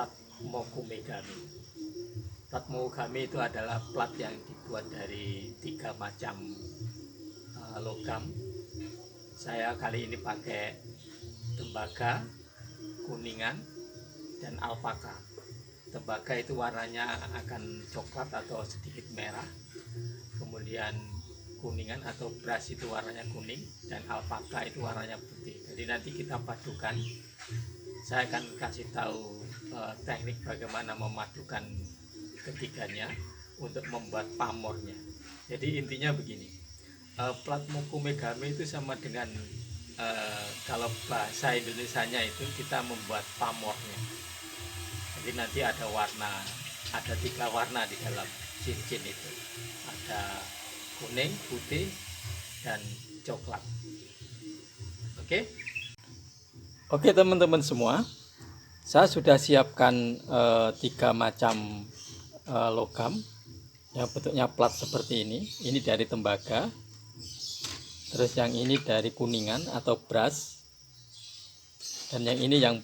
plat Mokumegami. Plat Mokumegami itu adalah plat yang dibuat dari 3 macam logam. Saya kali ini pakai tembaga, kuningan, dan alpaka. Tembaga itu warnanya akan coklat atau sedikit merah, kemudian kuningan atau beras itu warnanya kuning, dan alpaka itu warnanya putih. Jadi nanti kita padukan. Saya akan kasih tahu teknik bagaimana memadukan ketiganya untuk membuat pamornya. Jadi intinya begini, plat Mokumegami itu sama dengan kalau bahasa Indonesianya itu kita membuat pamornya. Jadi nanti ada 3 warna di dalam cincin itu, ada kuning, putih, dan coklat. Oke teman-teman semua, saya sudah siapkan 3 macam logam yang bentuknya plat seperti ini. Ini dari tembaga, terus yang ini dari kuningan atau beras, dan yang ini yang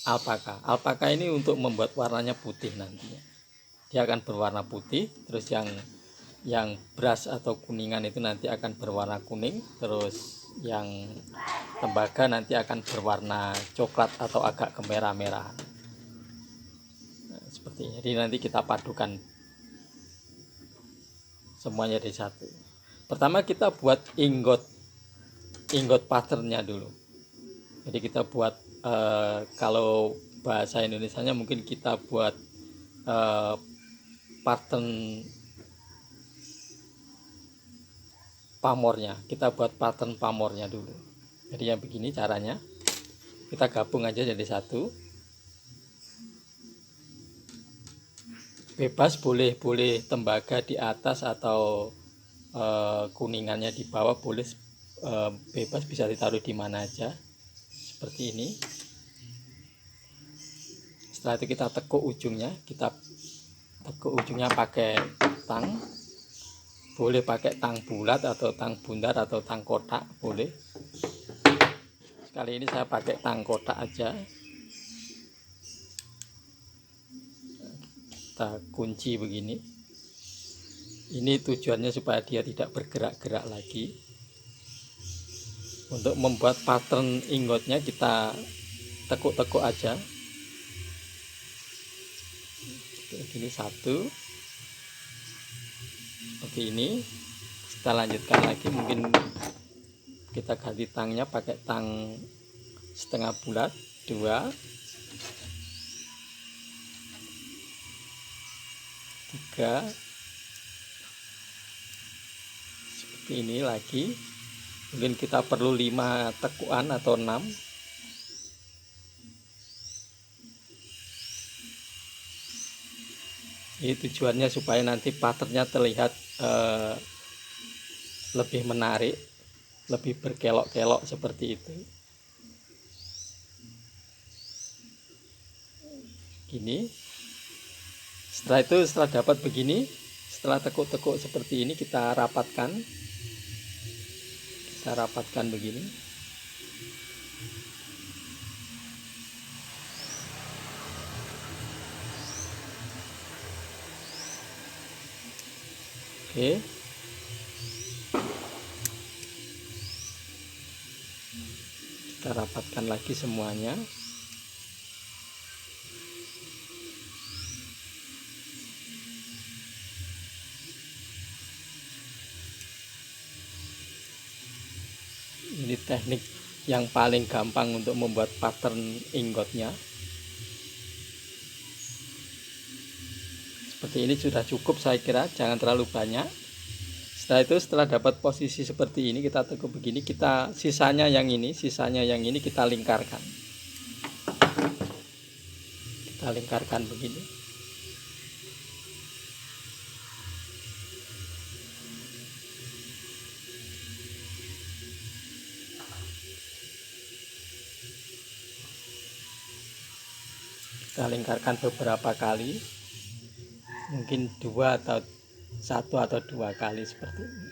alpaka. Alpaka ini untuk membuat warnanya putih nantinya. Dia akan berwarna putih, terus yang beras atau kuningan itu nanti akan berwarna kuning, terus yang tembaga nanti akan berwarna coklat atau agak kemerah-merahan. Nah, seperti ini. Jadi nanti kita padukan semuanya di satu. Pertama kita buat ingot patternnya dulu. Jadi kita buat kalau bahasa Indonesianya mungkin kita buat pattern pamornya. Kita buat pattern pamornya dulu. Jadi yang begini caranya, kita gabung aja jadi satu. Bebas, boleh tembaga di atas atau kuningannya di bawah, boleh bebas, bisa ditaruh di mana aja seperti ini. Setelah itu kita tekuk ujungnya pakai tang. Boleh pakai tang bulat atau tang bundar atau tang kotak, boleh. Kali ini saya pakai tang kotak aja. Kita kunci begini. Ini tujuannya supaya dia tidak bergerak-gerak lagi. Untuk membuat pattern ingotnya kita tekuk-tekuk aja. Ini satu. Oke, ini kita lanjutkan lagi. Mungkin kita ganti tangnya pakai tang setengah bulat, 2, 3, seperti ini lagi. Mungkin kita perlu 5 tekuan atau 6. Ini tujuannya supaya nanti patternnya terlihat lebih menarik, lebih berkelok-kelok seperti itu. Gini. Setelah dapat begini, setelah tekuk-tekuk seperti ini, kita rapatkan begini. Oke. Kita rapatkan lagi semuanya. Ini teknik yang paling gampang untuk membuat pattern ingotnya. Seperti ini sudah cukup saya kira, jangan terlalu banyak. Setelah dapat posisi seperti ini, kita tekuk begini, sisanya yang ini kita lingkarkan. Kita lingkarkan begini. Kita lingkarkan beberapa kali, mungkin 1 atau 2 kali seperti ini.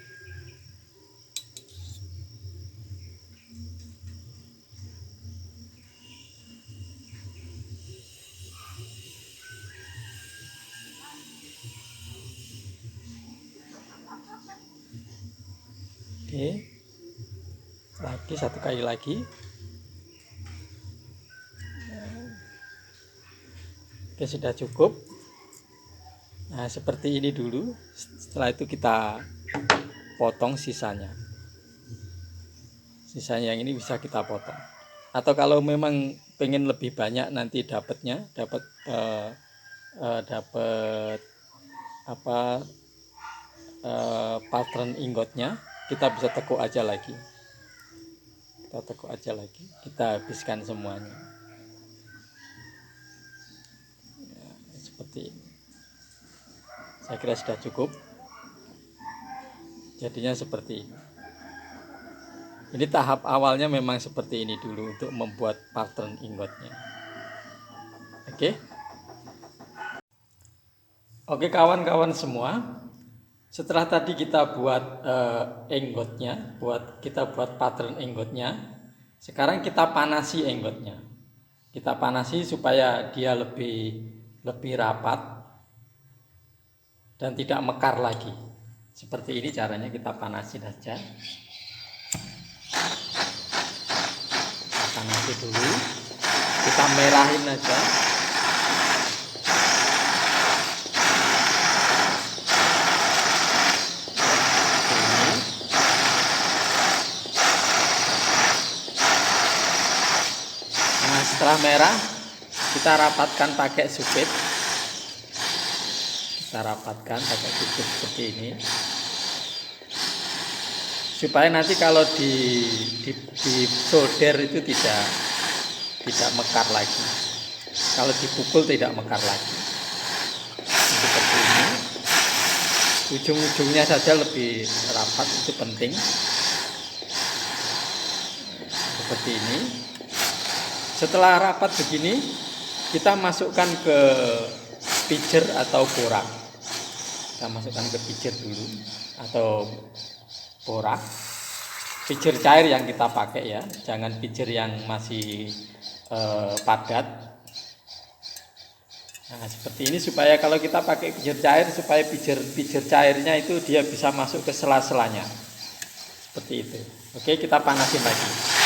Oke, lagi satu kali lagi. Oke, sudah cukup. Nah, seperti ini dulu. Setelah itu kita potong sisanya. Sisanya yang ini bisa kita potong. Atau kalau memang pengen lebih banyak nanti dapatnya, dapat pattern ingotnya, kita bisa tekuk aja lagi. Kita tekuk aja lagi. Kita habiskan semuanya. Ya, seperti ini. Saya kira sudah cukup. Jadinya seperti ini. Ini tahap awalnya memang seperti ini dulu untuk membuat pattern ingotnya. Oke. Oke kawan-kawan semua. Setelah tadi kita buat enggotnya, kita buat pattern enggotnya. Sekarang kita panasi enggotnya. Kita panasi supaya dia lebih rapat dan tidak mekar lagi. Seperti ini caranya, kita panasi saja. Kita panasi dulu. Kita merahin aja. Setelah merah, kita rapatkan pakai supit. Kita rapatkan pakai supit seperti ini, supaya nanti kalau di solder itu tidak mekar lagi. Kalau dipukul tidak mekar lagi. Seperti ini. Ujung-ujungnya saja lebih rapat, itu penting. Seperti ini. Setelah rapat begini, kita masukkan ke pijer atau borak. Kita masukkan ke pijer dulu atau borak. Pijer cair yang kita pakai ya, jangan pijer yang masih padat. Nah, seperti ini supaya kalau kita pakai pijer cair, supaya pijer cairnya itu dia bisa masuk ke sela-selanya. Seperti itu. Oke, kita panasin lagi.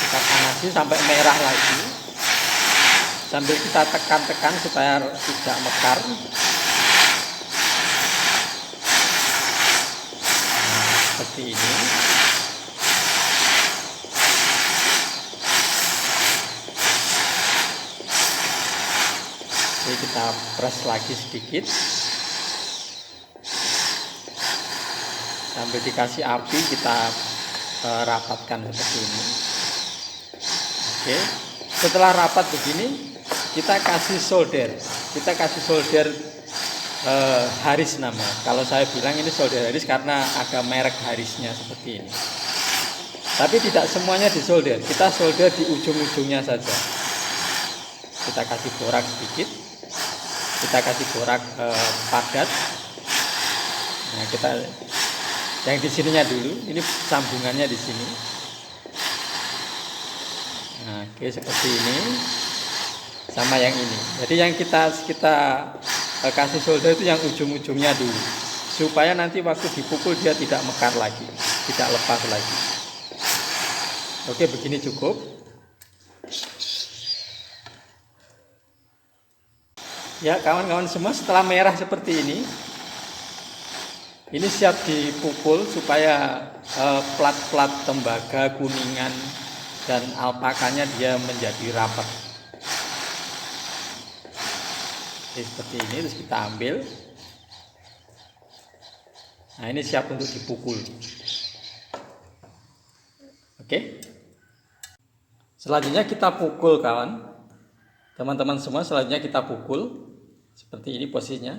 Kita panasi sampai merah lagi, sambil kita tekan-tekan supaya tidak mekar. Nah, seperti ini. Oke, kita press lagi sedikit sambil dikasih api, kita rapatkan seperti ini. Oke, setelah rapat begini, kita kasih solder. Kita kasih solder Haris nama. Kalau saya bilang ini solder Haris karena ada merek Harisnya seperti ini. Tapi tidak semuanya disolder. Kita solder di ujung-ujungnya saja. Kita kasih borak sedikit. Kita kasih borak padat. Nah, kita yang di sininya dulu. Ini sambungannya di sini. Nah, oke, seperti ini sama yang ini. Jadi yang kita kasih solder itu yang ujung-ujungnya dulu, supaya nanti waktu dipukul dia tidak mekar lagi, tidak lepas lagi. Oke, begini cukup. Ya kawan-kawan semua, setelah merah seperti ini siap dipukul supaya plat-plat tembaga, kuningan dan alpakanya dia menjadi rapat. Oke, seperti ini, terus kita ambil. Nah, ini siap untuk dipukul. Oke. Selanjutnya kita pukul kawan. Teman-teman semua, selanjutnya kita pukul. Seperti ini posisinya.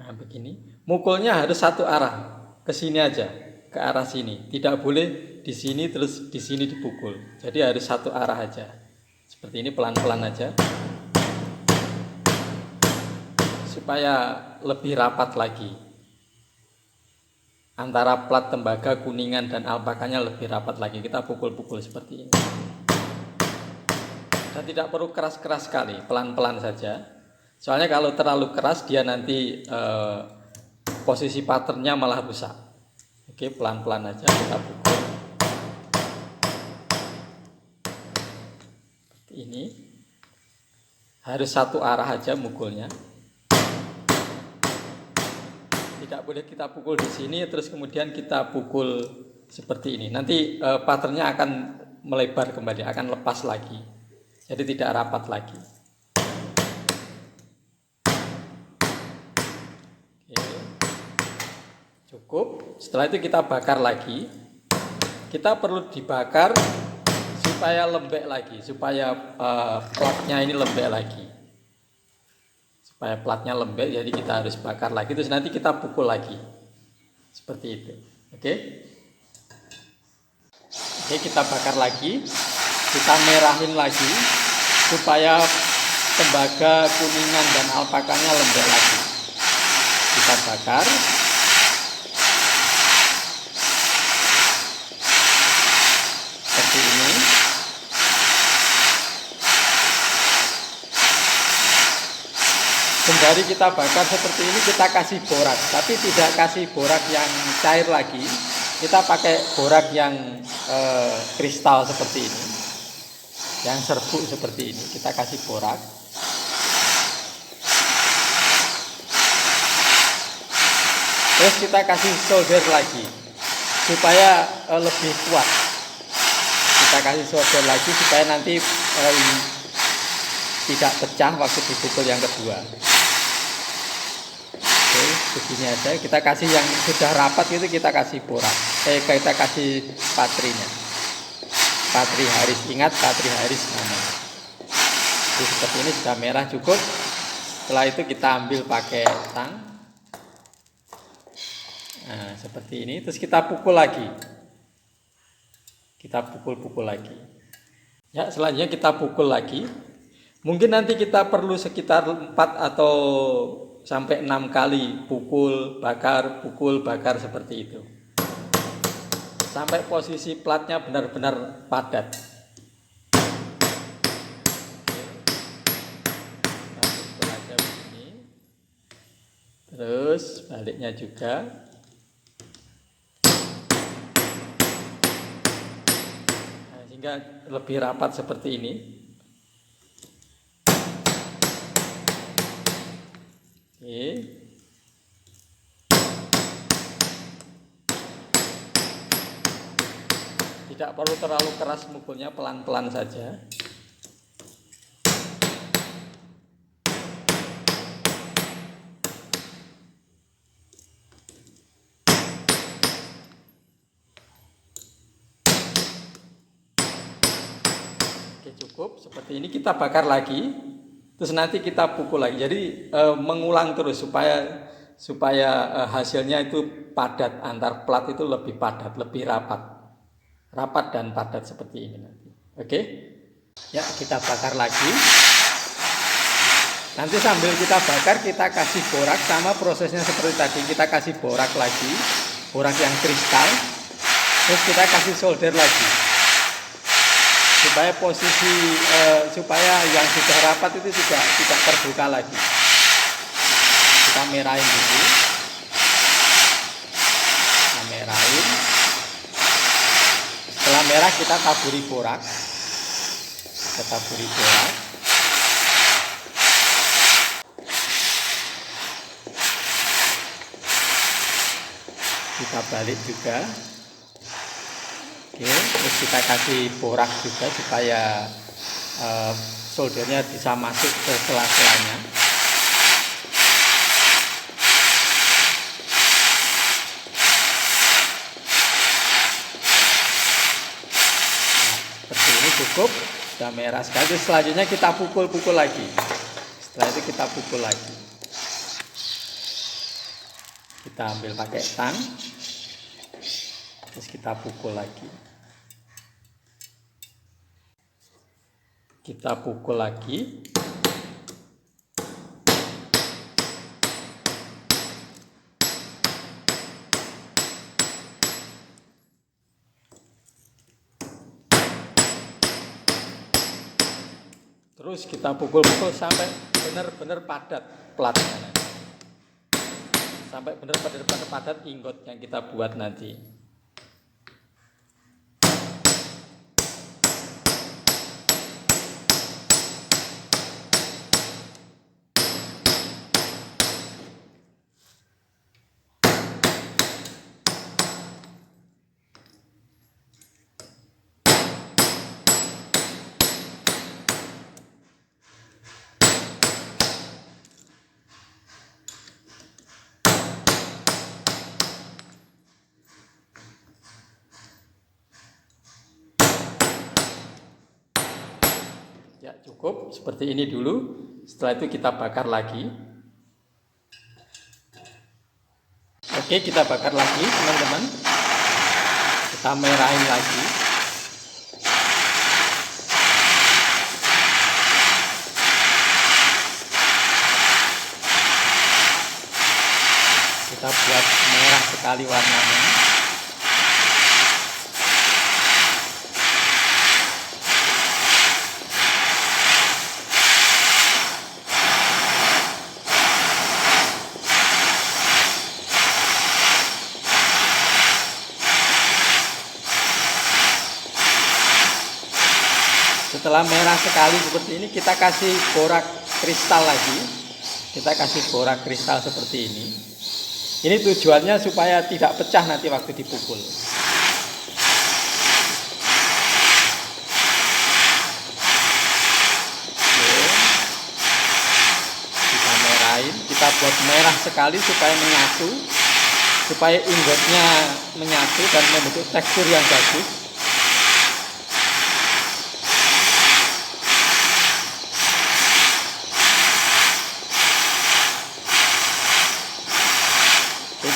Nah, begini. Mukulnya harus satu arah. Ke sini aja, ke arah sini. Tidak boleh di sini terus di sini dipukul. Jadi harus satu arah aja. Seperti ini, pelan-pelan aja. Supaya lebih rapat lagi. Antara plat tembaga, kuningan dan alpakanya lebih rapat lagi. Kita pukul-pukul seperti ini. Dan tidak perlu keras-keras sekali, pelan-pelan saja. Soalnya kalau terlalu keras dia nanti posisi patternnya malah rusak. Oke, pelan-pelan aja kita pukul seperti ini. Harus satu arah aja mukulnya. Tidak boleh kita pukul di sini terus kemudian kita pukul seperti ini. Nanti patternnya akan melebar kembali, akan lepas lagi. Jadi tidak rapat lagi. Oke. Cukup. Setelah itu kita bakar lagi. Kita perlu dibakar supaya lembek lagi, supaya platnya ini lembek lagi. Supaya platnya lembek, jadi kita harus bakar lagi. Terus nanti kita pukul lagi. Seperti itu. Oke. Oke, kita bakar lagi. Kita merahin lagi supaya tembaga kuningan dan alpakanya lembek lagi. Kita bakar. Seperti ini. Sembari kita bakar seperti ini, kita kasih borak, tapi tidak kasih borak yang cair lagi. Kita pakai borak yang kristal seperti ini, yang serbuk seperti ini. Kita kasih borak. Terus kita kasih solder lagi supaya lebih kuat. Kita kasih solder lagi supaya nanti tidak pecah waktu dipukul yang kedua. Oke, begini aja. Kita kasih yang sudah rapat itu, kita kasih borak. Kita kasih patrinya. Patri Haris, ingat Patri Haris namanya. Jadi seperti ini sudah merah cukup. Setelah itu kita ambil pakai tang. Nah, seperti ini. Terus kita pukul lagi. Kita pukul-pukul lagi. Ya, selanjutnya kita pukul lagi. Mungkin nanti kita perlu sekitar 4 atau sampai 6 kali pukul, bakar seperti itu. Sampai posisi platnya benar-benar padat. Nah, pukul aja begini. Terus baliknya juga. Nah, sehingga lebih rapat seperti ini. Oke. Tidak perlu terlalu keras mukulnya, pelan-pelan saja. Oke, cukup. Seperti ini kita bakar lagi. Terus nanti kita pukul lagi. Jadi mengulang terus supaya hasilnya itu padat, antar plat itu lebih padat, lebih rapat dan padat seperti ini nanti. Oke? Ya, kita bakar lagi. Nanti sambil kita bakar kita kasih borak, sama prosesnya seperti tadi. Kita kasih borak lagi, borak yang kristal. Terus kita kasih solder lagi. Supaya posisi supaya yang sudah rapat itu tidak terbuka lagi. Kita merahin dulu. Kita merahin. Setelah merah kita taburi borak. Kita taburi borak. Kita balik juga. Oke, terus kita kasih borak juga supaya soldernya bisa masuk ke sela-selanya. Seperti ini cukup, sudah merah sekali. Terus selanjutnya kita pukul-pukul lagi. Setelah itu kita pukul lagi. Kita ambil pakai tang. Terus kita pukul lagi. Kita pukul lagi. Terus kita pukul-pukul sampai benar-benar padat platnya. sampai benar-benar padat ingot yang kita buat nanti. Ya, cukup seperti ini dulu. Setelah itu kita bakar lagi. Oke, kita bakar lagi teman-teman. Kita merahin lagi. Kita buat merah sekali warnanya. Setelah merah sekali seperti ini, kita kasih borak kristal lagi. Kita kasih borak kristal seperti ini. Ini tujuannya supaya tidak pecah nanti waktu dipukul. Oke. Kita merahin, kita buat merah sekali supaya menyatu, supaya ingotnya menyatu dan membentuk tekstur yang bagus.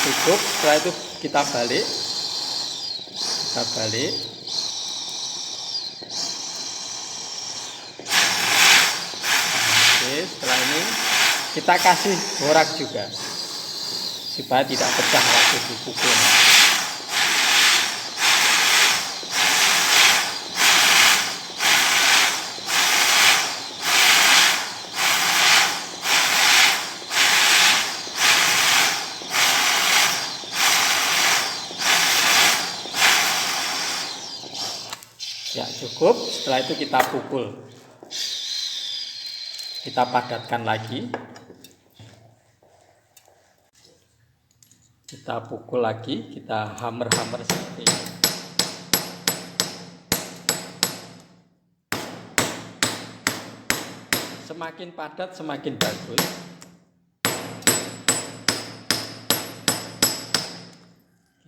Cukup, setelah itu kita balik. Oke, setelah ini kita kasih borak juga supaya tidak pecah waktu dipukul. Ya, cukup. Setelah itu kita pukul. Kita padatkan lagi. Kita pukul lagi, kita hammer-hammer seperti ini. Semakin padat semakin bagus.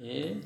Oke.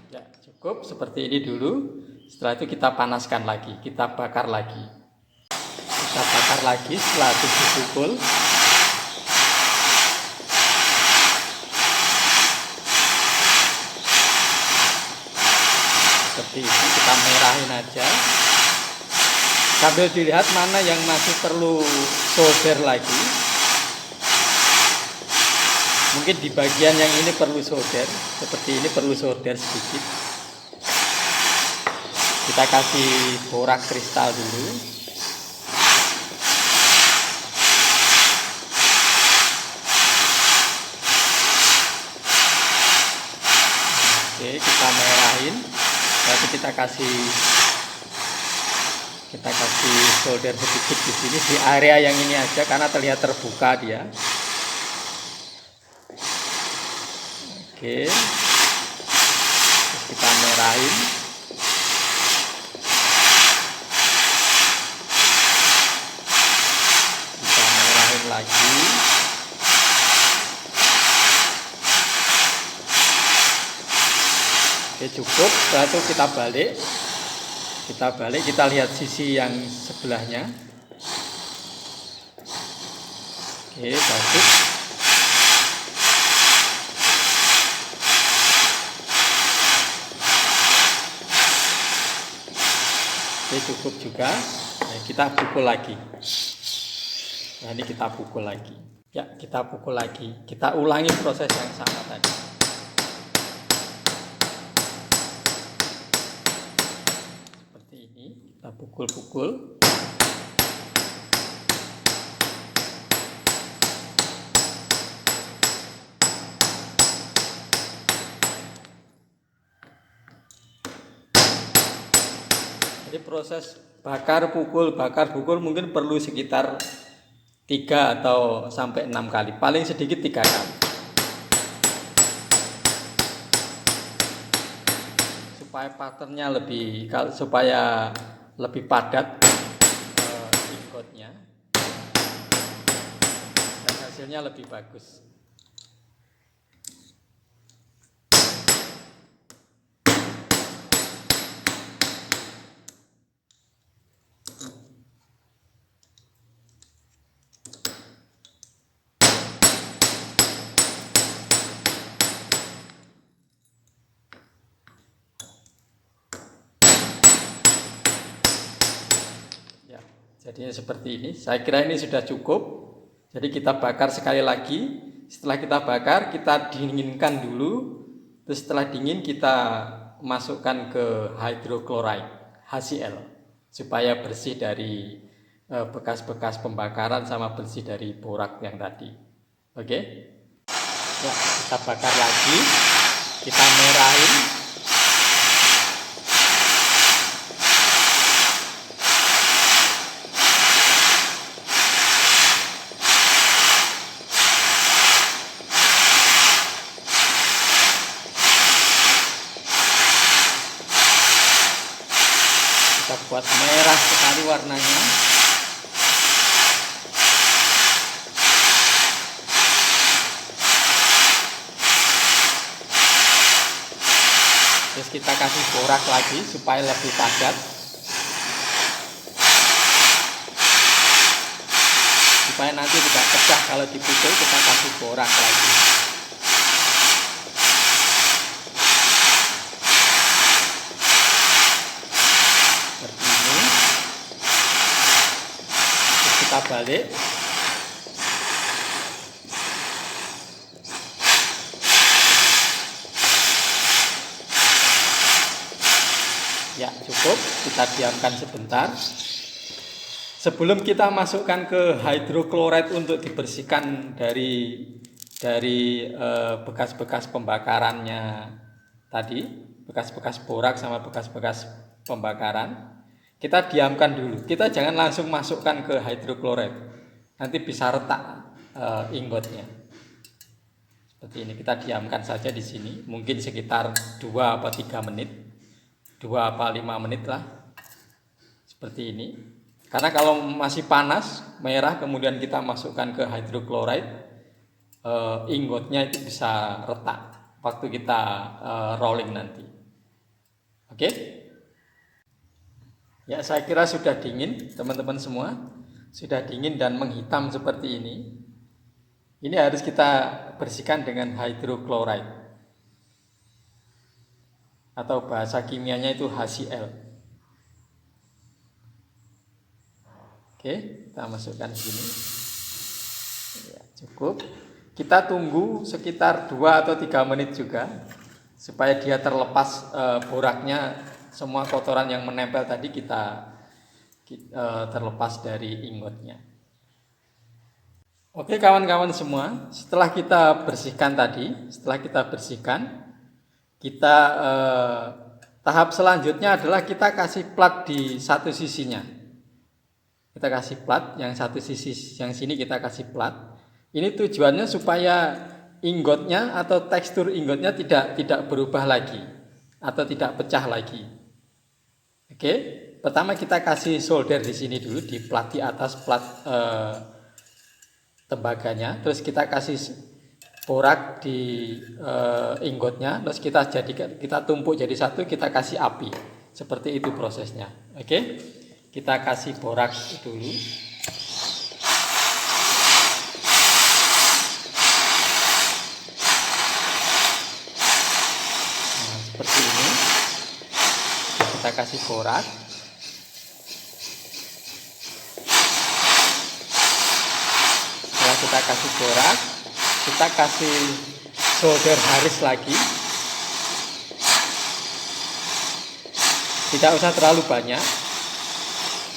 Ya, cukup seperti ini dulu. Setelah itu kita panaskan lagi, kita bakar lagi. Kita bakar lagi setelah itu dipukul. Seperti ini, kita merahin aja. Sambil dilihat mana yang masih perlu solder lagi. Mungkin di bagian yang ini perlu solder, seperti ini perlu solder sedikit. Kita kasih borak kristal dulu. Oke, kita merahin. Lalu kita kasih solder sedikit di sini di area yang ini aja karena terlihat terbuka dia. Oke, terus kita merahin. Kita merahin lagi. Oke, cukup. Setelah itu kita balik. Kita lihat sisi yang sebelahnya. Oke, bagus. Oke, cukup juga. Nah, kita pukul lagi. Nah, ini kita pukul lagi. Ya, kita pukul lagi. Kita ulangi proses yang sama tadi. Seperti ini, kita pukul-pukul. Jadi proses bakar pukul mungkin perlu sekitar 3 atau sampai 6 kali, paling sedikit 3 kali, supaya patternnya supaya lebih padat ingotnya dan hasilnya lebih bagus. Jadinya seperti ini. Saya kira ini sudah cukup. Jadi kita bakar sekali lagi. Setelah kita bakar, kita dinginkan dulu. Terus setelah dingin kita masukkan ke hydrochloride HCl supaya bersih dari bekas-bekas pembakaran sama bersih dari borak yang tadi. Oke? Ya, kita bakar lagi. Kita merahin. Buat merah sekali warnanya. Terus kita kasih borak lagi supaya lebih padat, supaya nanti tidak pecah kalau dipukul. Kita kasih borak lagi. Kita balik. Ya, cukup. Kita diamkan sebentar. Sebelum kita masukkan ke hydrochloride untuk dibersihkan dari bekas-bekas pembakarannya tadi, bekas-bekas borak sama bekas-bekas pembakaran, kita diamkan dulu. Kita jangan langsung masukkan ke hydrochloride. Nanti bisa retak ingotnya. Seperti ini, kita diamkan saja di sini. Mungkin sekitar 2 atau 3 menit. 2 atau 5 menit lah. Seperti ini. Karena kalau masih panas, merah, kemudian kita masukkan ke hydrochloride, ingotnya itu bisa retak waktu kita rolling nanti. Oke? Ya, saya kira sudah dingin, teman-teman semua. Sudah dingin dan menghitam seperti ini. Ini harus kita bersihkan dengan hydrochloride. Atau bahasa kimianya itu HCl. Oke, kita masukkan sini. Ya, cukup. Kita tunggu sekitar 2 atau 3 menit juga. Supaya dia terlepas boraknya. Semua kotoran yang menempel tadi kita terlepas dari ingotnya. Oke kawan-kawan semua, setelah kita bersihkan tadi, tahap selanjutnya adalah kita kasih plat di satu sisinya. Kita kasih plat yang satu sisi, yang sini kita kasih plat. Ini tujuannya supaya ingotnya atau tekstur ingotnya tidak berubah lagi atau tidak pecah lagi. Oke, pertama kita kasih solder di sini dulu, di plat di atas plat tembaganya. Terus kita kasih borak di ingotnya. Terus kita tumpuk jadi satu, kita kasih api. Seperti itu prosesnya. Oke, kita kasih borak dulu. Nah, seperti ini. Kita kasih borak. kita kasih borak, kita kasih solder haris lagi. Tidak usah terlalu banyak,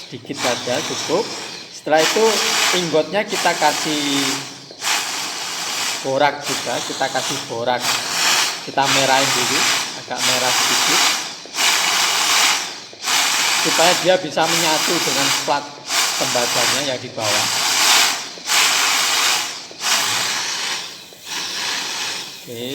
sedikit saja cukup. Setelah itu inggotnya kita kasih borak juga, kita kasih borak, kita merahin dulu, agak merah sedikit, supaya dia bisa menyatu dengan plat tembaganya yang di bawah. Oke.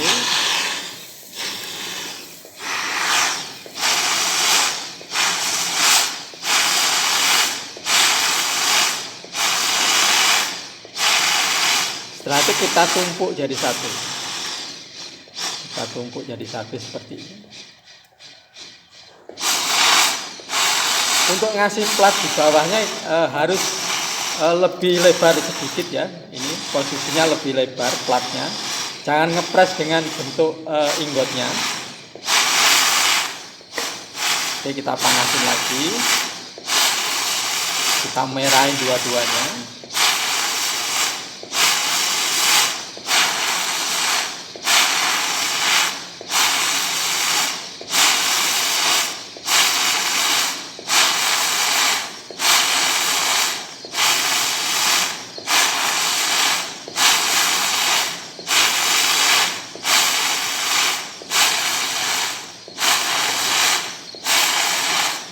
Setelah itu kita tumpuk jadi satu. Kita tumpuk jadi satu seperti ini. Untuk ngasih plat di bawahnya harus lebih lebar sedikit ya. Ini posisinya lebih lebar platnya. Jangan ngepres dengan bentuk inggotnya. Oke, kita panasin lagi. Kita merahin dua-duanya.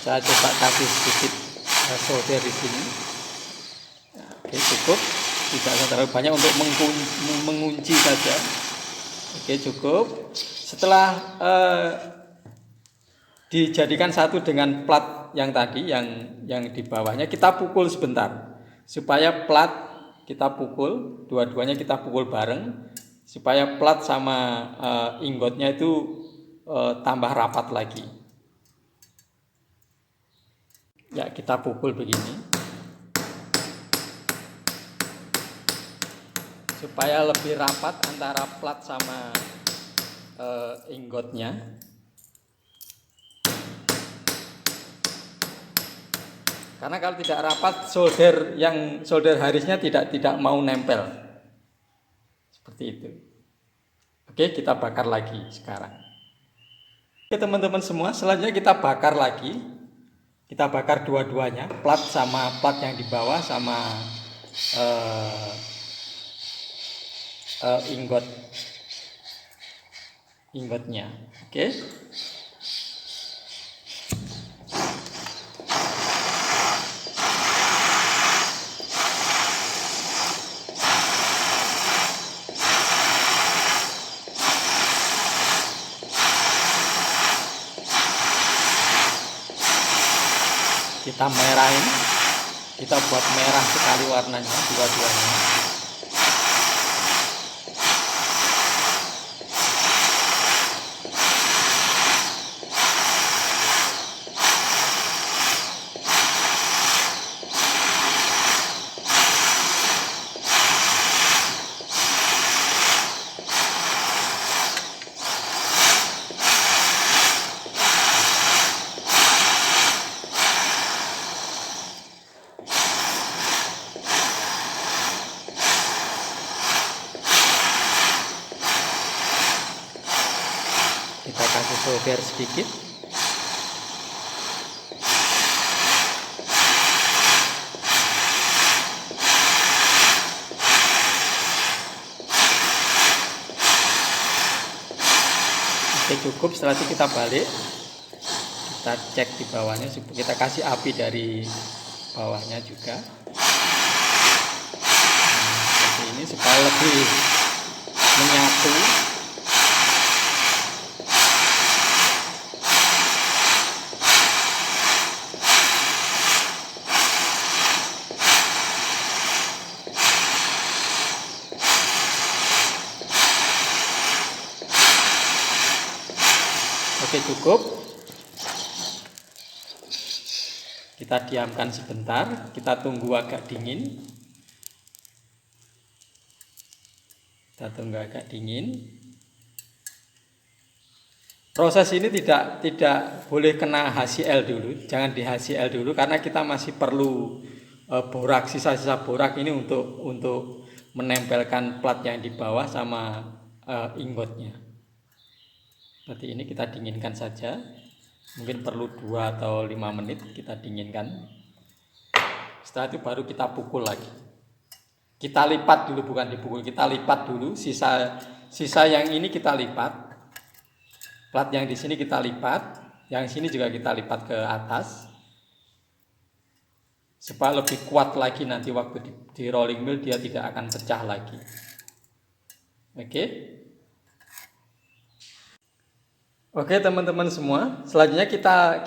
Saya coba kasih sedikit solder di sini. Nah, oke, cukup. Tidak terlalu banyak untuk mengunci saja. Oke, cukup. Setelah dijadikan satu dengan plat yang tadi, yang di bawahnya, kita pukul sebentar supaya plat kita pukul, dua-duanya kita pukul bareng supaya plat sama inggotnya itu tambah rapat lagi. Ya, kita pukul begini supaya lebih rapat antara plat sama inggotnya. Karena kalau tidak rapat, solder harisnya tidak mau nempel. Seperti itu. Oke, kita bakar lagi sekarang. Oke teman-teman semua, selanjutnya kita bakar lagi. Kita bakar dua-duanya, plat sama plat yang di bawah sama inggotnya. Oke. Kita merahin, kita buat merah sekali warnanya dua-duanya. Kita kasih solder sedikit. Oke, cukup. Setelah itu kita balik, kita cek di bawahnya, kita kasih api dari bawahnya juga. Seperti ini supaya lebih menyatu. Oke, cukup. Kita diamkan sebentar, kita tunggu agak dingin. Kita tunggu agak dingin. Proses ini tidak boleh kena HCl dulu, jangan di HCl dulu karena kita masih perlu borak, sisa-sisa borak ini untuk menempelkan plat yang di bawah sama ingotnya. Seperti ini kita dinginkan saja. Mungkin perlu 2 atau 5 menit kita dinginkan. Setelah itu baru kita pukul lagi. Kita lipat dulu, bukan dipukul, kita lipat dulu. Sisa yang ini kita lipat. Plat yang di sini kita lipat, yang sini juga kita lipat ke atas, supaya lebih kuat lagi nanti waktu di rolling mill dia tidak akan pecah lagi. Oke teman-teman semua, selanjutnya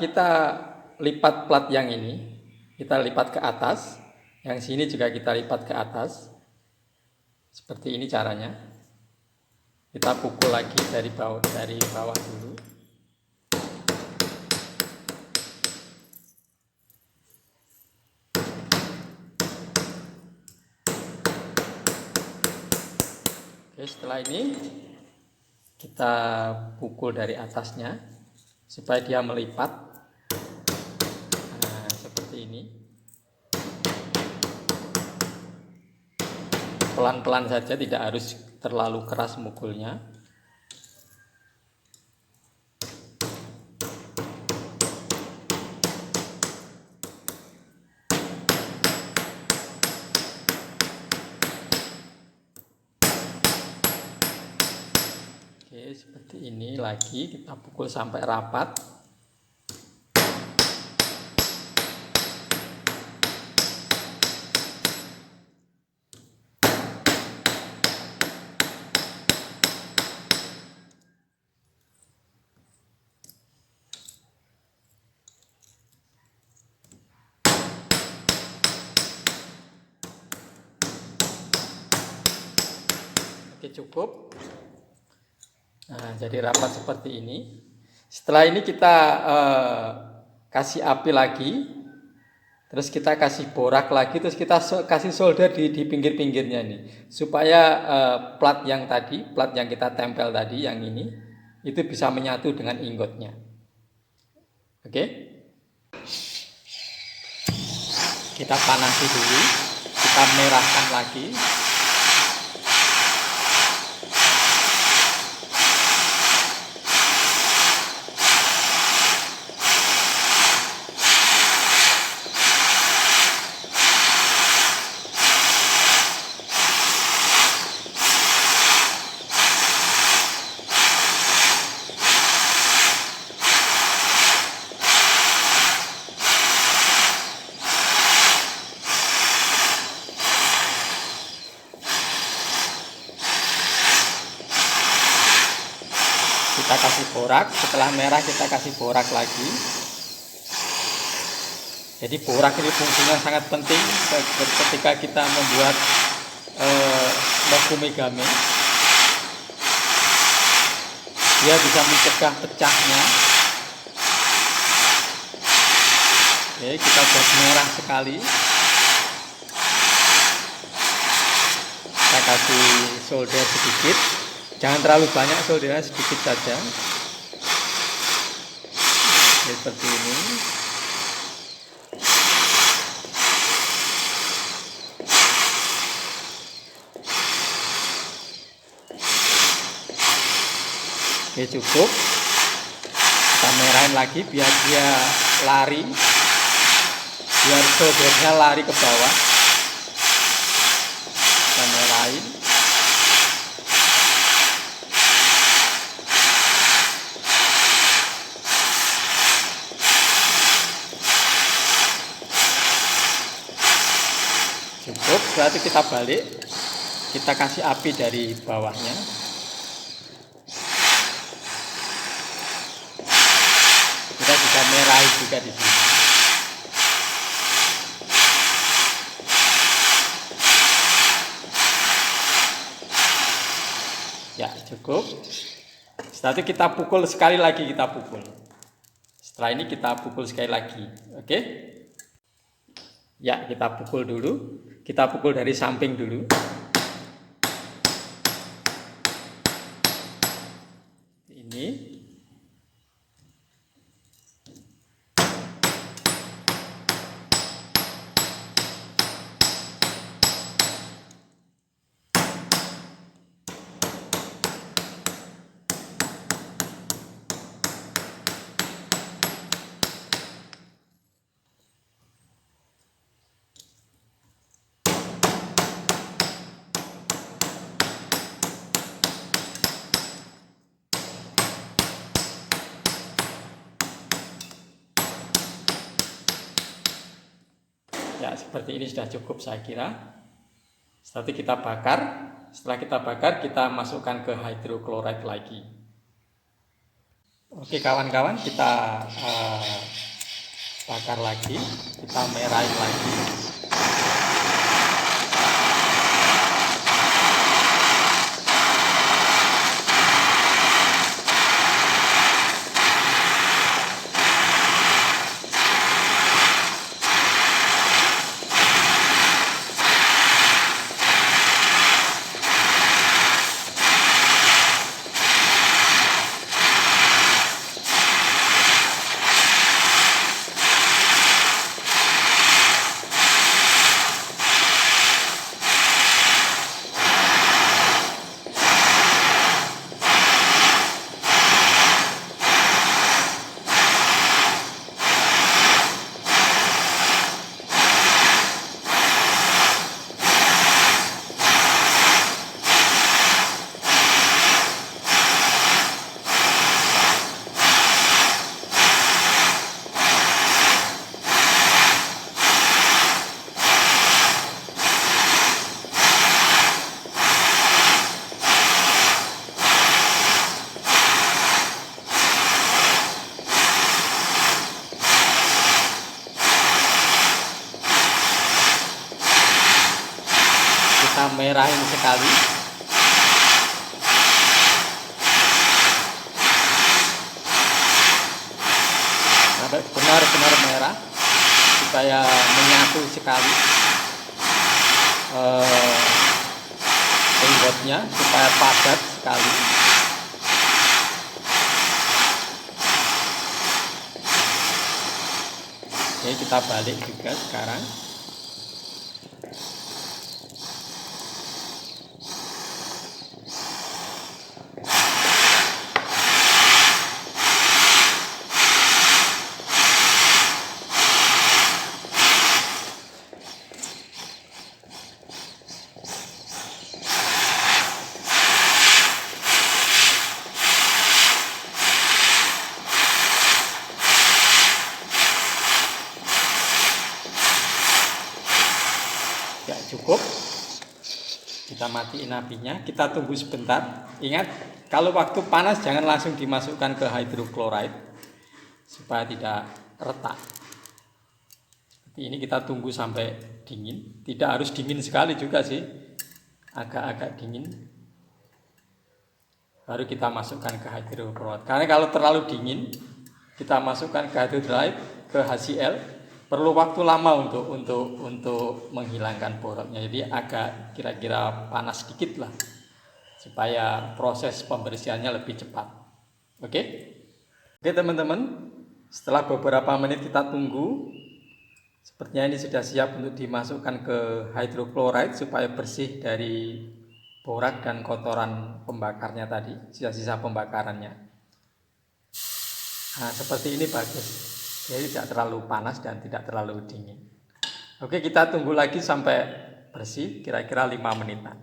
kita lipat plat yang ini, kita lipat ke atas, yang sini juga kita lipat ke atas. Seperti ini caranya. Kita pukul lagi dari bawah dulu. Oke, setelah ini kita pukul dari atasnya supaya dia melipat. Nah, seperti ini. Pelan-pelan saja, tidak harus terlalu keras mukulnya. Oke, seperti ini lagi kita pukul sampai rapat. Oke, cukup. Nah, jadi rapat seperti ini. Setelah ini kita kasih api lagi, terus kita kasih borak lagi, terus kita kasih solder di pinggir-pinggirnya nih, supaya plat yang kita tempel tadi yang ini itu bisa menyatu dengan ingotnya. Oke, kita panasi dulu, kita merahkan lagi. Kita kasih borak, setelah merah kita kasih borak lagi. Jadi borak ini fungsinya sangat penting ketika kita membuat mokumegame. Dia bisa mencegah pecahnya. Oke, kita buat merah sekali. Kita kasih solder sedikit. Jangan terlalu banyak, soldernya sedikit saja. Seperti ini. Oke, cukup. Kita merahin lagi biar dia lari, biar soldernya lari ke bawah. Kita merahin. Cukup, berarti kita balik, kita kasih api dari bawahnya. Kita bisa merahin juga di sini. Ya, cukup. Setelah itu kita pukul sekali lagi, kita pukul. Setelah ini kita pukul sekali lagi, oke? Ya, kita pukul dulu. Kita pukul dari samping dulu. Ini. seperti ini sudah cukup saya kira. Setelah kita bakar, kita masukkan ke hydrochloride lagi. Oke kawan-kawan, kita bakar lagi, kita merahin lagi. Kita merahin sekali. Sampai benar-benar merah supaya menyatu sekali inggotnya, supaya padat sekali. Oke, kita balik juga sekarang. Ya cukup, kita matiin apinya, kita tunggu sebentar. Ingat, kalau waktu panas jangan langsung dimasukkan ke hydrochloride supaya tidak retak. Seperti ini, kita tunggu sampai dingin. Tidak harus dingin sekali juga sih, agak-agak dingin baru kita masukkan ke hydrochloride. Karena kalau terlalu dingin kita masukkan ke hydrochloride, ke HCl, perlu waktu lama untuk menghilangkan boroknya. Jadi agak kira-kira panas sedikit lah supaya proses pembersihannya lebih cepat. Oke teman-teman, setelah beberapa menit kita tunggu, sepertinya ini sudah siap untuk dimasukkan ke hydrochloride supaya bersih dari borak dan kotoran pembakarnya tadi, sisa-sisa pembakarannya. Nah, seperti ini bagus. Jadi tidak terlalu panas dan tidak terlalu dingin. Oke, kita tunggu lagi sampai bersih, kira-kira 5 menitan.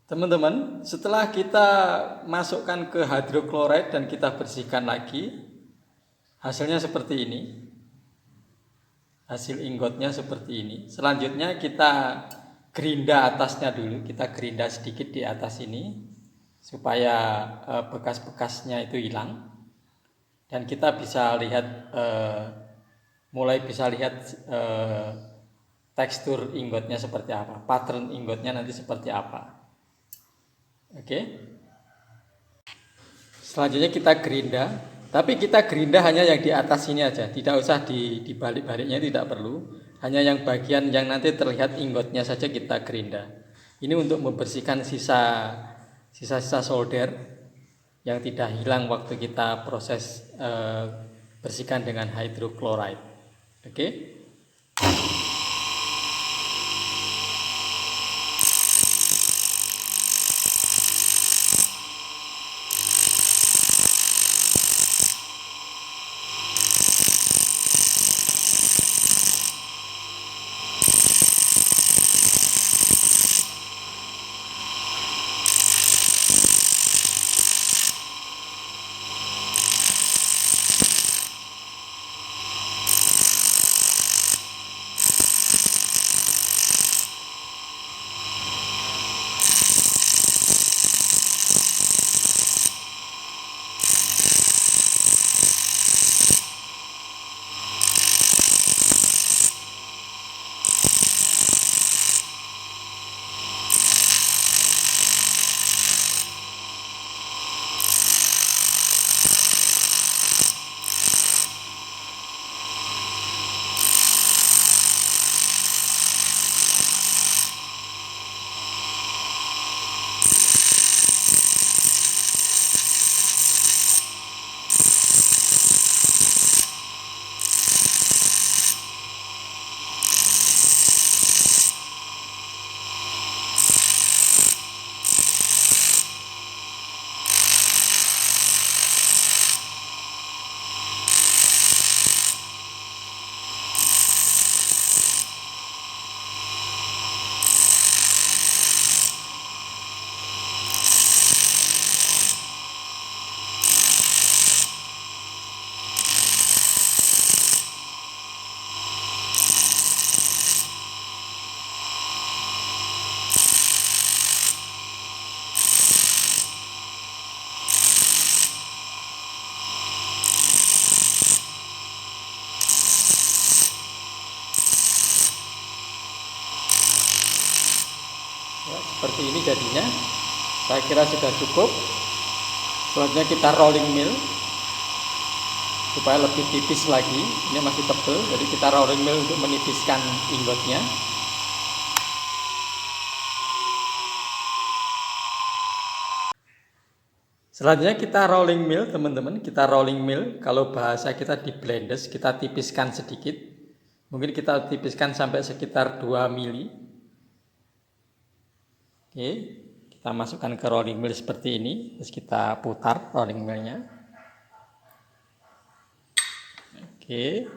Teman-teman, setelah kita masukkan ke hydrochloride dan kita bersihkan lagi, hasilnya seperti ini. Hasil inggotnya seperti ini. Selanjutnya kita gerinda atasnya dulu, kita gerinda sedikit di atas ini supaya bekas-bekasnya itu hilang. Dan kita bisa lihat, mulai bisa lihat tekstur inggotnya seperti apa, pattern inggotnya nanti seperti apa. Oke. Selanjutnya kita gerinda, tapi kita gerinda hanya yang di atas ini aja, tidak usah di balik-baliknya, tidak perlu. Hanya yang bagian yang nanti terlihat inggotnya saja kita gerinda. Ini untuk membersihkan sisa-sisa solder yang tidak hilang waktu kita proses bersihkan dengan hydrochloride. Oke. seperti ini jadinya. Saya kira sudah cukup. Selanjutnya kita rolling mill supaya lebih tipis lagi. Ini masih tebal, jadi kita rolling mill untuk menipiskan ingotnya. Selanjutnya kita rolling mill, teman-teman. Kita rolling mill, kalau bahasa kita di blendes, kita tipiskan sedikit. Mungkin kita tipiskan sampai sekitar 2 mili. Oke, kita masukkan ke rolling mill seperti ini. Terus kita putar rolling millnya. Oke,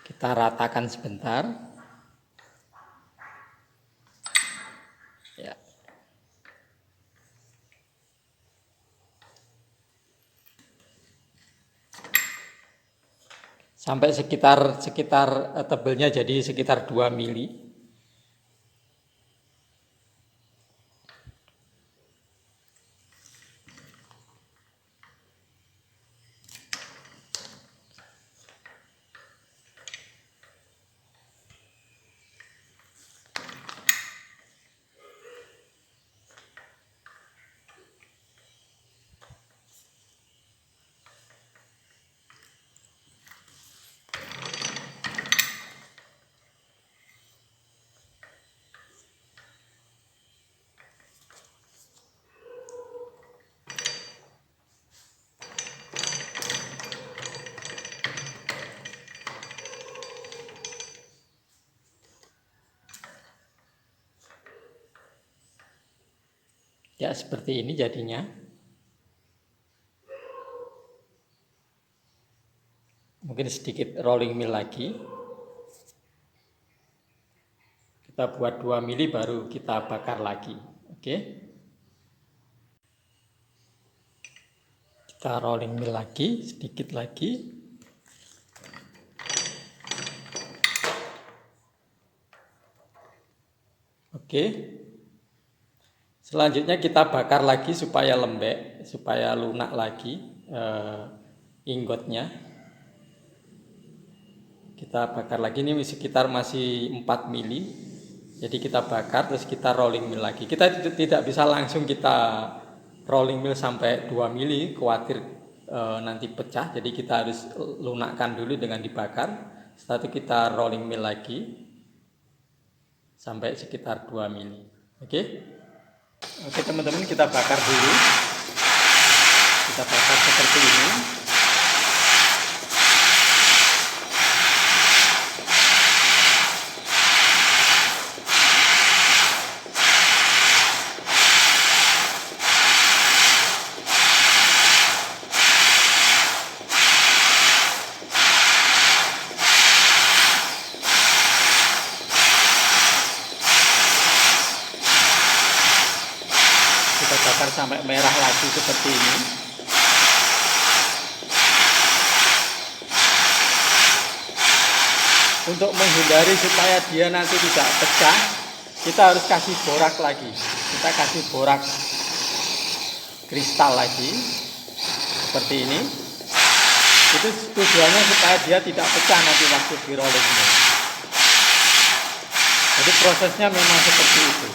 kita ratakan sebentar. Ya. Sampai sekitar tebelnya jadi sekitar 2 mili. Ya, seperti ini jadinya. Mungkin sedikit rolling mill lagi. Kita buat 2 mili baru kita bakar lagi. Oke. Kita rolling mill lagi, sedikit lagi. Oke. Selanjutnya kita bakar lagi supaya lembek, supaya lunak lagi ingotnya. Kita bakar lagi, ini sekitar masih 4 mili. Jadi kita bakar terus kita rolling mill lagi. Kita tidak bisa langsung kita rolling mill sampai 2 mili, khawatir nanti pecah. Jadi kita harus lunakkan dulu dengan dibakar. Setelah itu kita rolling mill lagi sampai sekitar 2 mili. Oke. Oke teman-teman, kita bakar dulu. Kita bakar seperti ini. Kita bakar sampai merah lagi seperti ini. Untuk menghindari supaya dia nanti tidak pecah, kita harus kasih borak lagi. Kita kasih borak kristal lagi seperti ini. Itu tujuannya supaya dia tidak pecah nanti waktu di rolling mill. Jadi prosesnya memang seperti itu.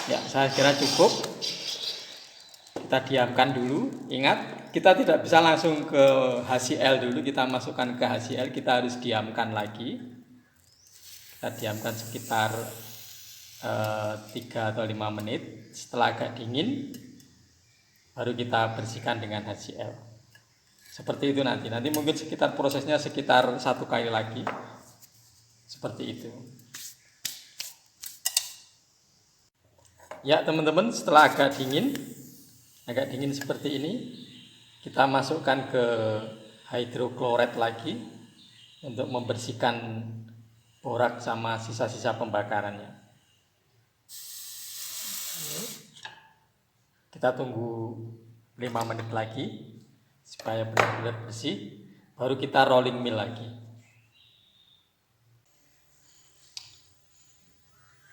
Ya, saya kira cukup. Kita diamkan dulu. Ingat, kita tidak bisa langsung ke HCl dulu. Kita masukkan ke HCl, kita harus diamkan lagi. Kita diamkan sekitar 3 atau 5 menit. Setelah agak dingin, baru kita bersihkan dengan HCl. Seperti itu nanti. Nanti mungkin sekitar prosesnya sekitar 1 kali lagi. Seperti itu. Ya teman-teman, setelah agak dingin seperti ini, kita masukkan ke hidroklorid lagi untuk membersihkan borak sama sisa-sisa pembakarannya. Kita tunggu 5 menit lagi. supaya benar-benar bersih. Baru kita rolling mill lagi.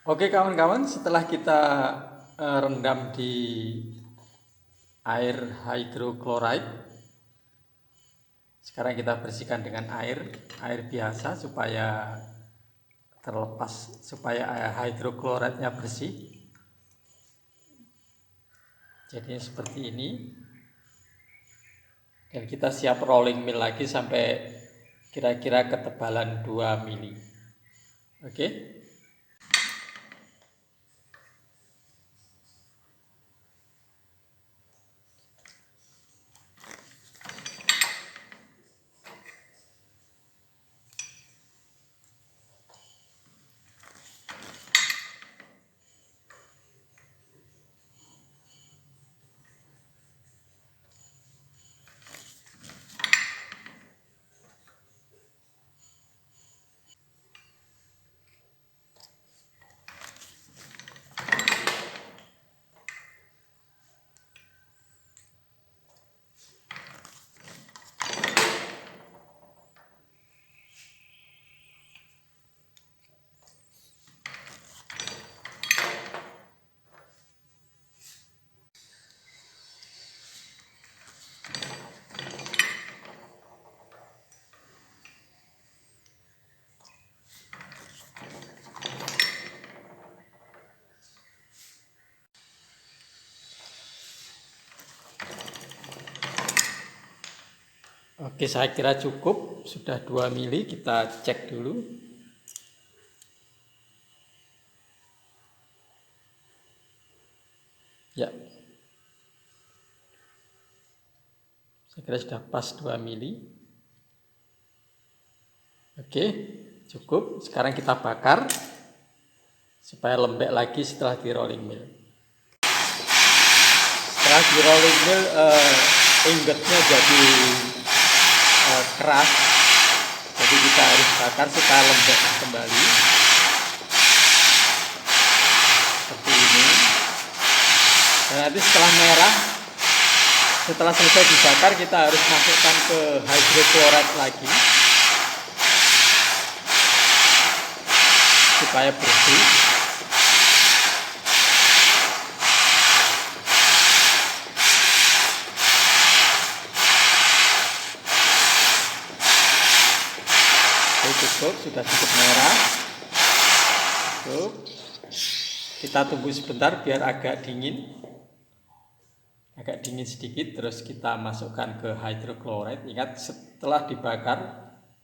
Oke kawan-kawan, setelah kita rendam di air hydrochloride, sekarang kita bersihkan dengan air biasa supaya terlepas, supaya hydrochloride-nya bersih. Jadi seperti ini. Dan kita siap rolling mill lagi sampai kira-kira ketebalan 2 mili. Oke. Oke, saya kira cukup, sudah 2 mili, kita cek dulu. Ya, saya kira sudah pas 2 mili. Oke, cukup. Sekarang kita bakar supaya lembek lagi setelah di rolling mill. Setelah di rolling mill, ingotnya jadi keras, jadi kita harus bakar supaya lembek kembali seperti ini. Dan nanti setelah merah, setelah selesai dibakar, kita harus masukkan ke hydrochloride lagi supaya bersih. Cukup, sudah cukup merah. Cukup. Kita tunggu sebentar biar agak dingin sedikit, terus kita masukkan ke hydrochloride. Ingat, setelah dibakar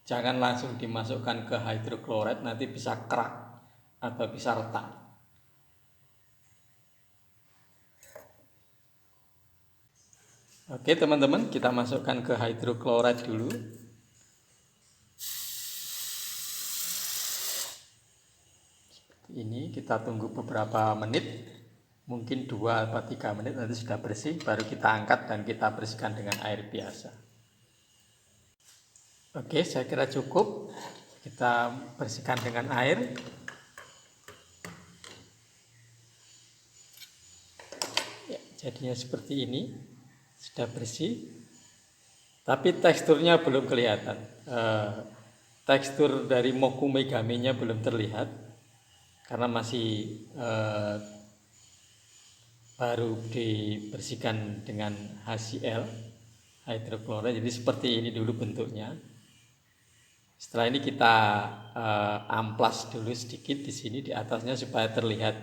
jangan langsung dimasukkan ke hydrochloride, nanti bisa kerak atau bisa retak. Oke teman-teman, kita masukkan ke hydrochloride dulu. Ini kita tunggu beberapa menit, mungkin 2 atau 3 menit, nanti sudah bersih, baru kita angkat dan kita bersihkan dengan air biasa. Oke, saya kira cukup, kita bersihkan dengan air. Ya, jadinya seperti ini, sudah bersih, tapi teksturnya belum kelihatan. Tekstur dari moku megame-nya belum terlihat karena masih baru dibersihkan dengan HCl, hydrochloride. Jadi seperti ini dulu bentuknya. Setelah ini kita amplas dulu sedikit di sini di atasnya supaya terlihat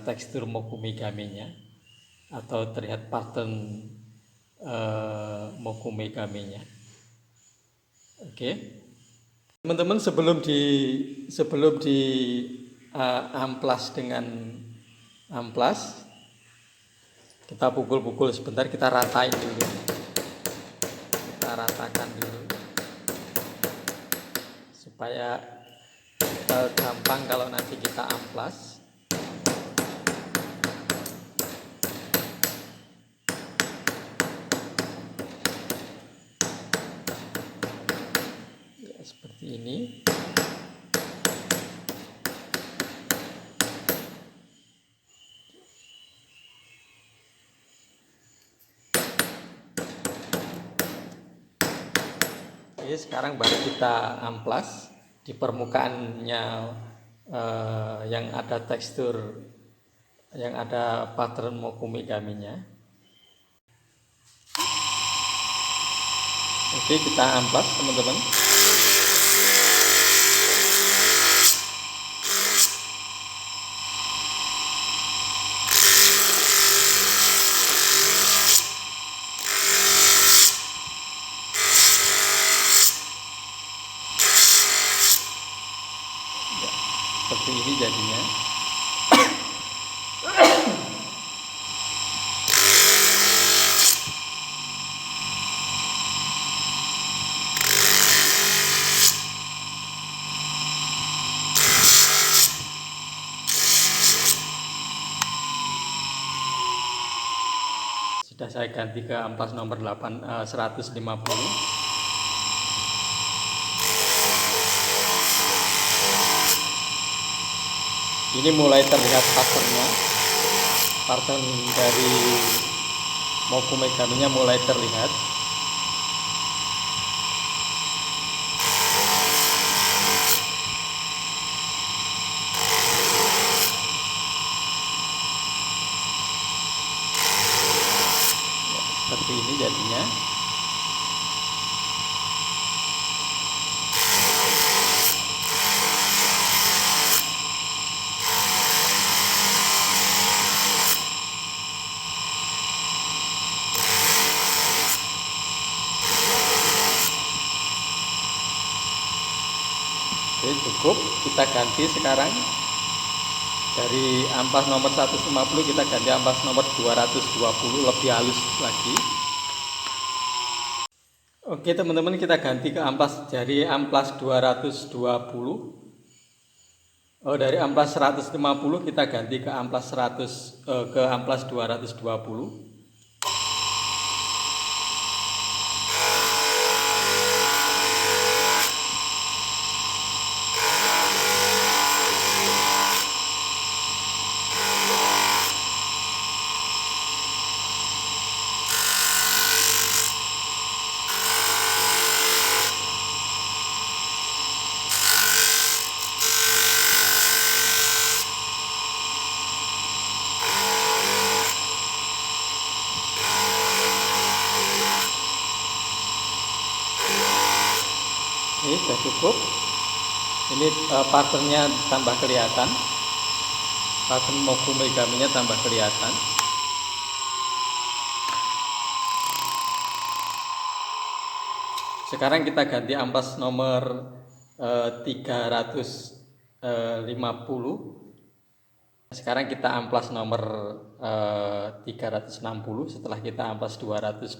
tekstur moku megame-nya atau terlihat pattern moku megame-nya. Oke. Teman-teman, sebelum di amplas dengan amplas, kita pukul-pukul sebentar, kita ratain dulu, kita ratakan dulu supaya gampang kalau nanti kita amplas. Ya, seperti ini. Oke, sekarang baru kita amplas di permukaannya yang ada tekstur, yang ada pattern mokumigaminya. Oke, kita amplas teman-teman. Seperti ini jadinya. Sudah saya ganti ke amplas nomor 150. Ini mulai terlihat patternnya, pattern dari mokumigaminya mulai terlihat. Seperti ini jadinya. Oke, cukup. Kita ganti sekarang dari amplas nomor 150 kita ganti amplas nomor 220, lebih halus lagi. Oke teman-teman, kita ganti ke amplas dari amplas 220. Dari amplas 150 kita ganti ke amplas 220. Ini sudah cukup. Ini patternnya tambah kelihatan, pattern mokumigaminya tambah kelihatan. Sekarang kita ganti amplas nomor 350. Sekarang kita amplas nomor 360 setelah kita amplas 220.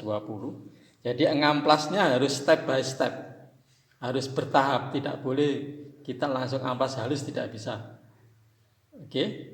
Jadi ngamplasnya harus step by step, harus bertahap, tidak boleh kita langsung amplas halus, tidak bisa. Oke.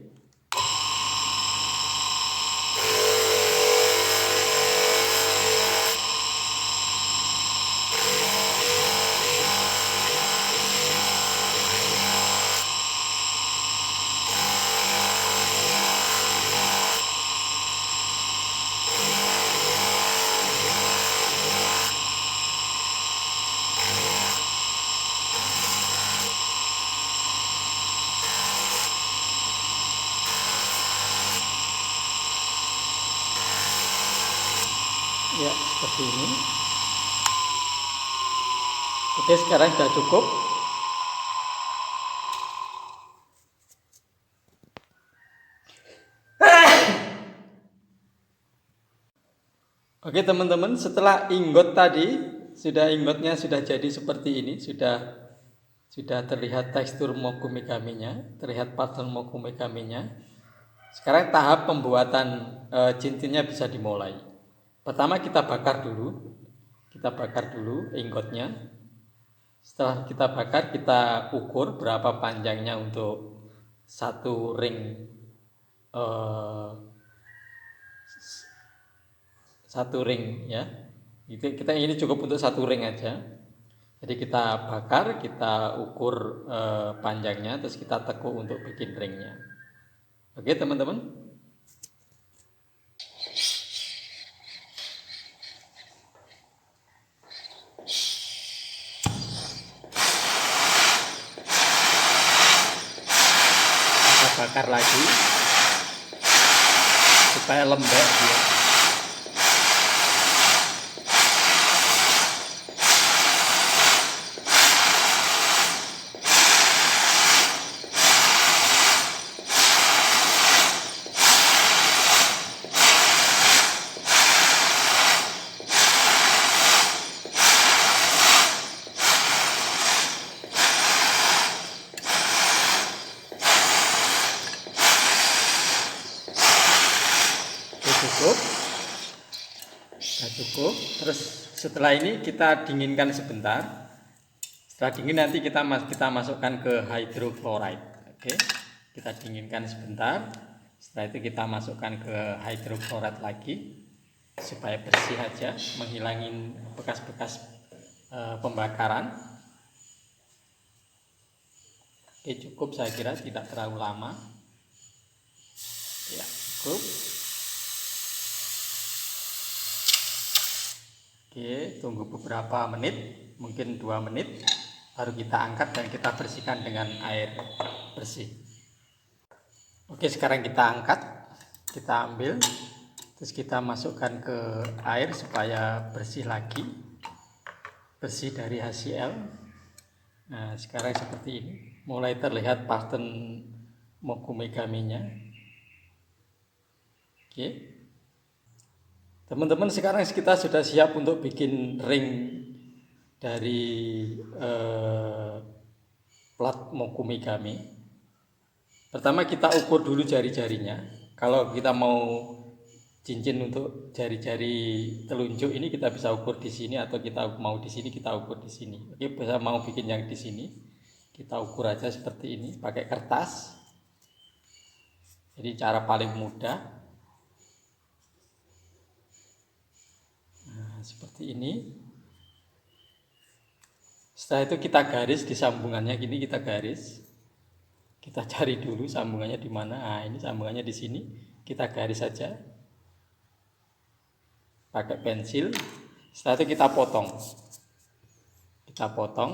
Ya, seperti ini. Oke, sekarang sudah cukup. Oke teman-teman, setelah ingot tadi, ingotnya sudah jadi seperti ini, sudah terlihat tekstur mokumigaminya, terlihat pattern mokumigaminya. Sekarang tahap pembuatan cincinnya bisa dimulai. Pertama kita bakar dulu ingotnya. Setelah kita bakar, kita ukur berapa panjangnya untuk satu ring ya. Kita ini cukup untuk satu ring aja. Jadi kita bakar, kita ukur panjangnya, terus kita tekuk untuk bikin ringnya. Oke teman-teman. bakar lagi supaya lembek dia. Cukup, nah, cukup. Terus setelah ini kita dinginkan sebentar. Setelah dingin nanti kita masukkan ke hydrochloride. Oke, kita dinginkan sebentar. Setelah itu kita masukkan ke hydrochloride lagi supaya bersih aja, menghilangin bekas-bekas pembakaran. Oke, cukup, saya kira tidak terlalu lama. Ya, cukup. Oke, tunggu beberapa menit, mungkin 2 menit, baru kita angkat dan kita bersihkan dengan air bersih. Oke, sekarang kita angkat, kita ambil, terus kita masukkan ke air supaya bersih lagi, bersih dari HCl. Nah, sekarang seperti ini, mulai terlihat pattern mokumegaminya. Oke. Teman-teman, sekarang kita sudah siap untuk bikin ring dari plat mokumegami. Pertama kita ukur dulu jari-jarinya. Kalau kita mau cincin untuk jari-jari telunjuk ini kita bisa ukur di sini, atau kita mau di sini kita ukur di sini. Oke, bisa mau bikin yang di sini, kita ukur aja seperti ini pakai kertas. Jadi cara paling mudah. Seperti ini. Setelah itu kita garis di sambungannya, gini kita garis. Kita cari dulu sambungannya di mana. Nah, ini sambungannya di sini. Kita garis saja pakai pensil. Setelah itu kita potong. Kita potong.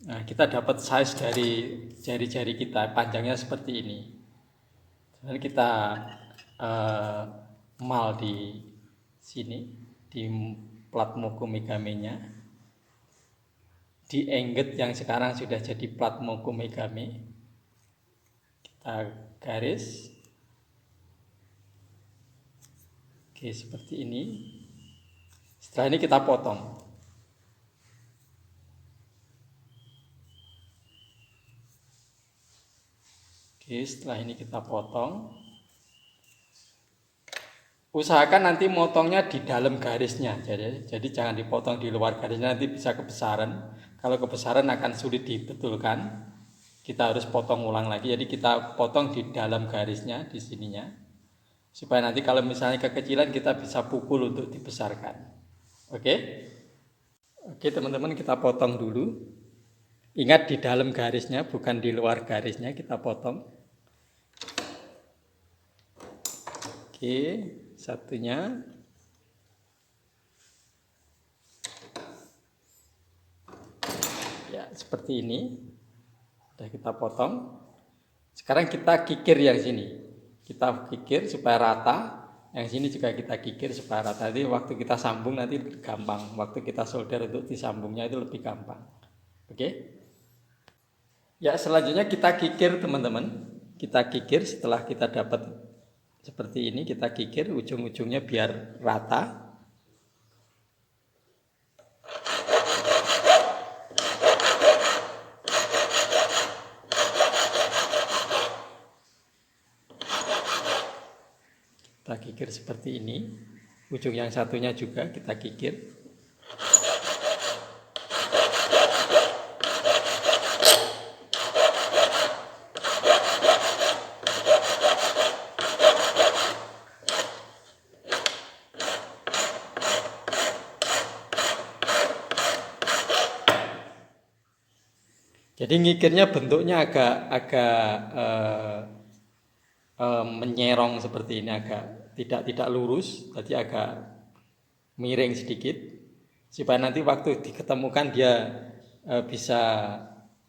Nah, kita dapat size dari jari-jari kita, panjangnya seperti ini. Dan kita mal di sini, di plat mokumegaminya, di engget yang sekarang sudah jadi plat mokumegami, kita garis. Oke, seperti ini. Setelah ini kita potong. Oke, setelah ini kita potong. Usahakan nanti motongnya di dalam garisnya, jadi jangan dipotong di luar garisnya, nanti bisa kebesaran. Kalau kebesaran akan sulit dibetulkan, kita harus potong ulang lagi. Jadi kita potong di dalam garisnya, di sininya, supaya nanti kalau misalnya kekecilan kita bisa pukul untuk dibesarkan. Oke, teman-teman, kita potong dulu. Ingat di dalam garisnya, bukan di luar garisnya, kita potong. Oke, satunya. Ya, seperti ini. Sudah kita potong. Sekarang kita kikir yang sini. Kita kikir supaya rata. Yang sini juga kita kikir supaya rata. Jadi waktu kita sambung nanti gampang. Waktu kita solder untuk disambungnya itu lebih gampang. Oke. Ya, selanjutnya kita kikir, teman-teman. Kita kikir setelah kita dapat seperti ini, kita kikir ujung-ujungnya biar rata. Kita kikir seperti ini. Ujung yang satunya juga kita kikir. Jadi ngikirnya bentuknya agak menyerong seperti ini, agak tidak lurus, jadi agak miring sedikit, supaya nanti waktu diketemukan dia bisa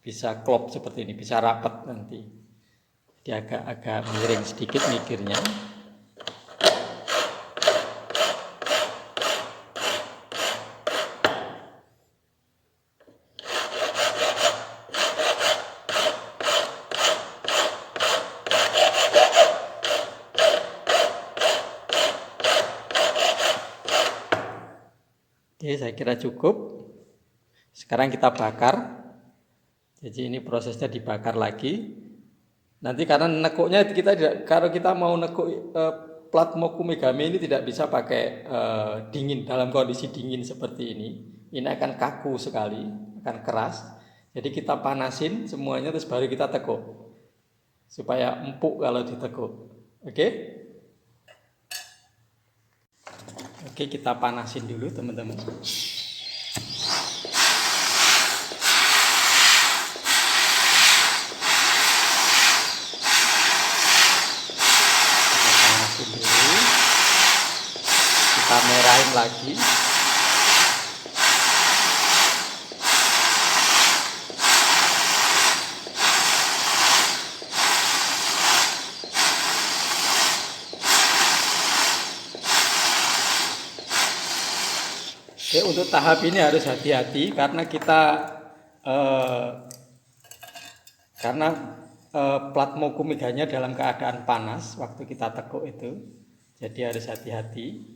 bisa klop seperti ini, bisa rapat nanti. Jadi agak miring sedikit mikirnya. Oke, saya kira cukup. Sekarang kita bakar. Jadi ini prosesnya dibakar lagi. Nanti karena nekuknya kita tidak, kalau kita mau nekuk plat mokumigami ini tidak bisa pakai dingin, dalam kondisi dingin seperti ini. Ini akan kaku sekali, akan keras. Jadi kita panasin semuanya terus baru kita tekuk supaya empuk kalau ditekuk. Oke? Oke, kita panasin dulu teman-teman. Kita merahin lagi. Oke, untuk tahap ini harus hati-hati karena kita plat mokumiganya dalam keadaan panas waktu kita tekuk itu. Jadi harus hati-hati,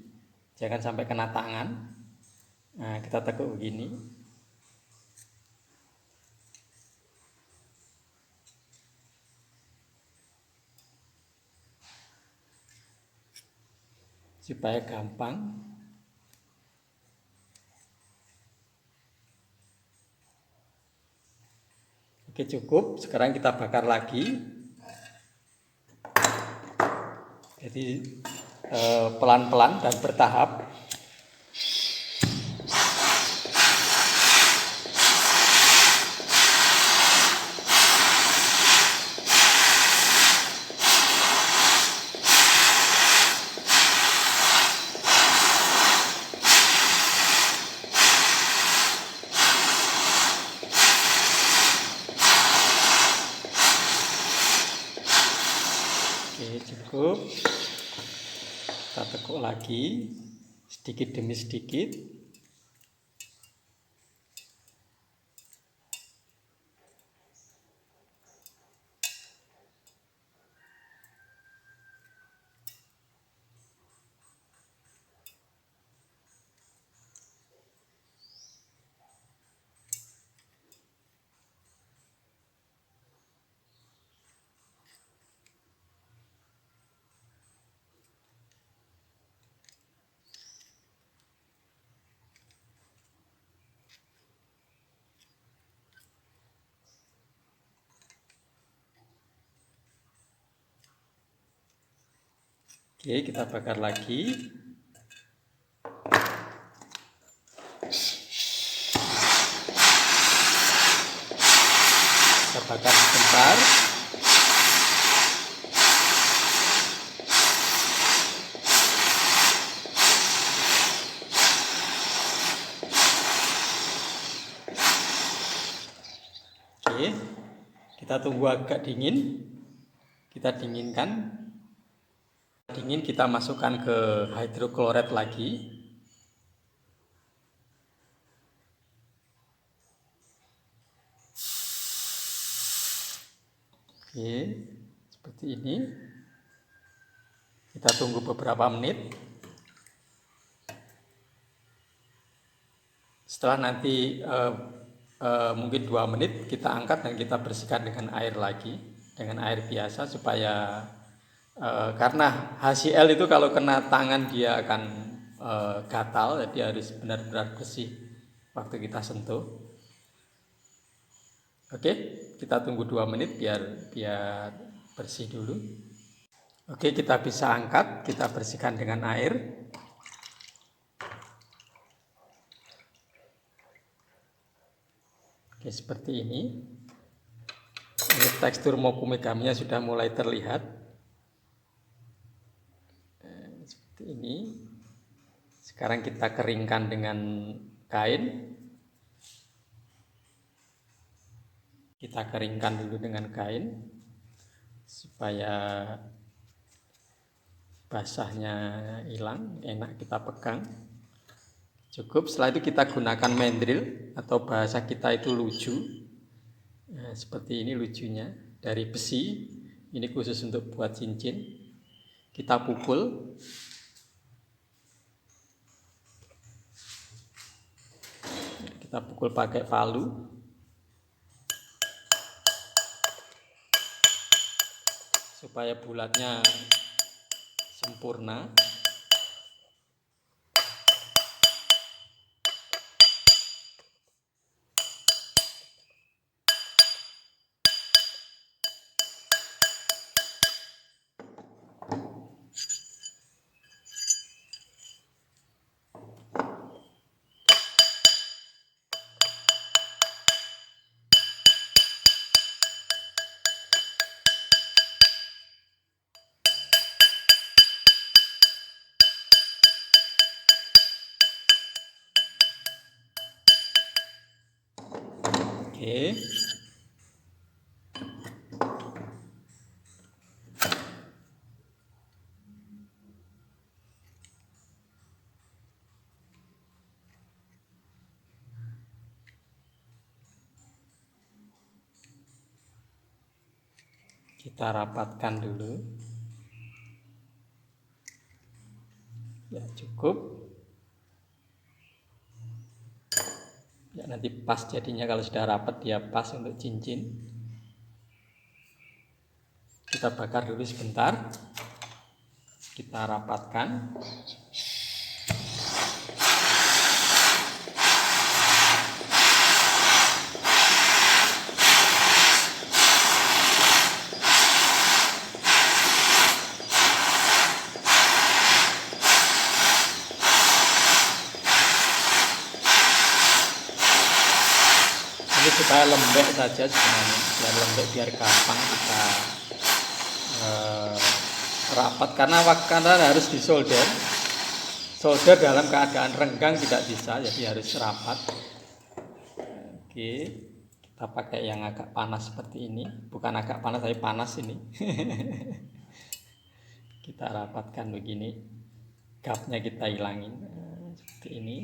jangan sampai kena tangan. Nah, kita tekuk begini. Supaya gampang. Oke, cukup. Sekarang kita bakar lagi. Jadi pelan-pelan dan bertahap. Oke, cukup. Kita tekuk lagi sedikit demi sedikit. Oke, kita bakar lagi. Kita bakar sebentar. Oke, kita tunggu agak dingin. Kita dinginkan. Dingin, kita masukkan ke hidroklorid lagi. Oke, seperti ini. Kita tunggu beberapa menit. Setelah nanti mungkin 2 menit, kita angkat dan kita bersihkan dengan air lagi, dengan air biasa supaya karena HCl itu kalau kena tangan dia akan gatal, jadi harus benar-benar bersih waktu kita sentuh. Oke, kita tunggu 2 menit biar bersih dulu. Oke, kita bisa angkat, kita bersihkan dengan air. Oke, seperti ini. Ini tekstur mokumigaminya sudah mulai terlihat. Seperti ini. Sekarang kita keringkan dengan kain. Kita keringkan dulu dengan kain supaya basahnya hilang, enak kita pegang. Cukup. Setelah itu kita gunakan mandril atau bahasa kita itu luju. Nah, seperti ini lujunya, dari besi. Ini khusus untuk buat cincin. Kita pukul. Kita pukul pakai palu. Supaya bulatnya sempurna. Oke. Kita rapatkan dulu. Ya, cukup. Ya, nanti pas jadinya kalau sudah rapat, dia pas untuk cincin. Kita bakar dulu sebentar. Kita rapatkan. Ini supaya lembek saja sebenarnya, biar lembek, biar gampang kita rapat. Karena harus disolder. Solder dalam keadaan renggang tidak bisa, jadi harus rapat. Oke, kita pakai yang agak panas seperti ini. Bukan agak panas, tapi panas ini. Kita rapatkan begini. Gapnya kita hilangin. Seperti ini.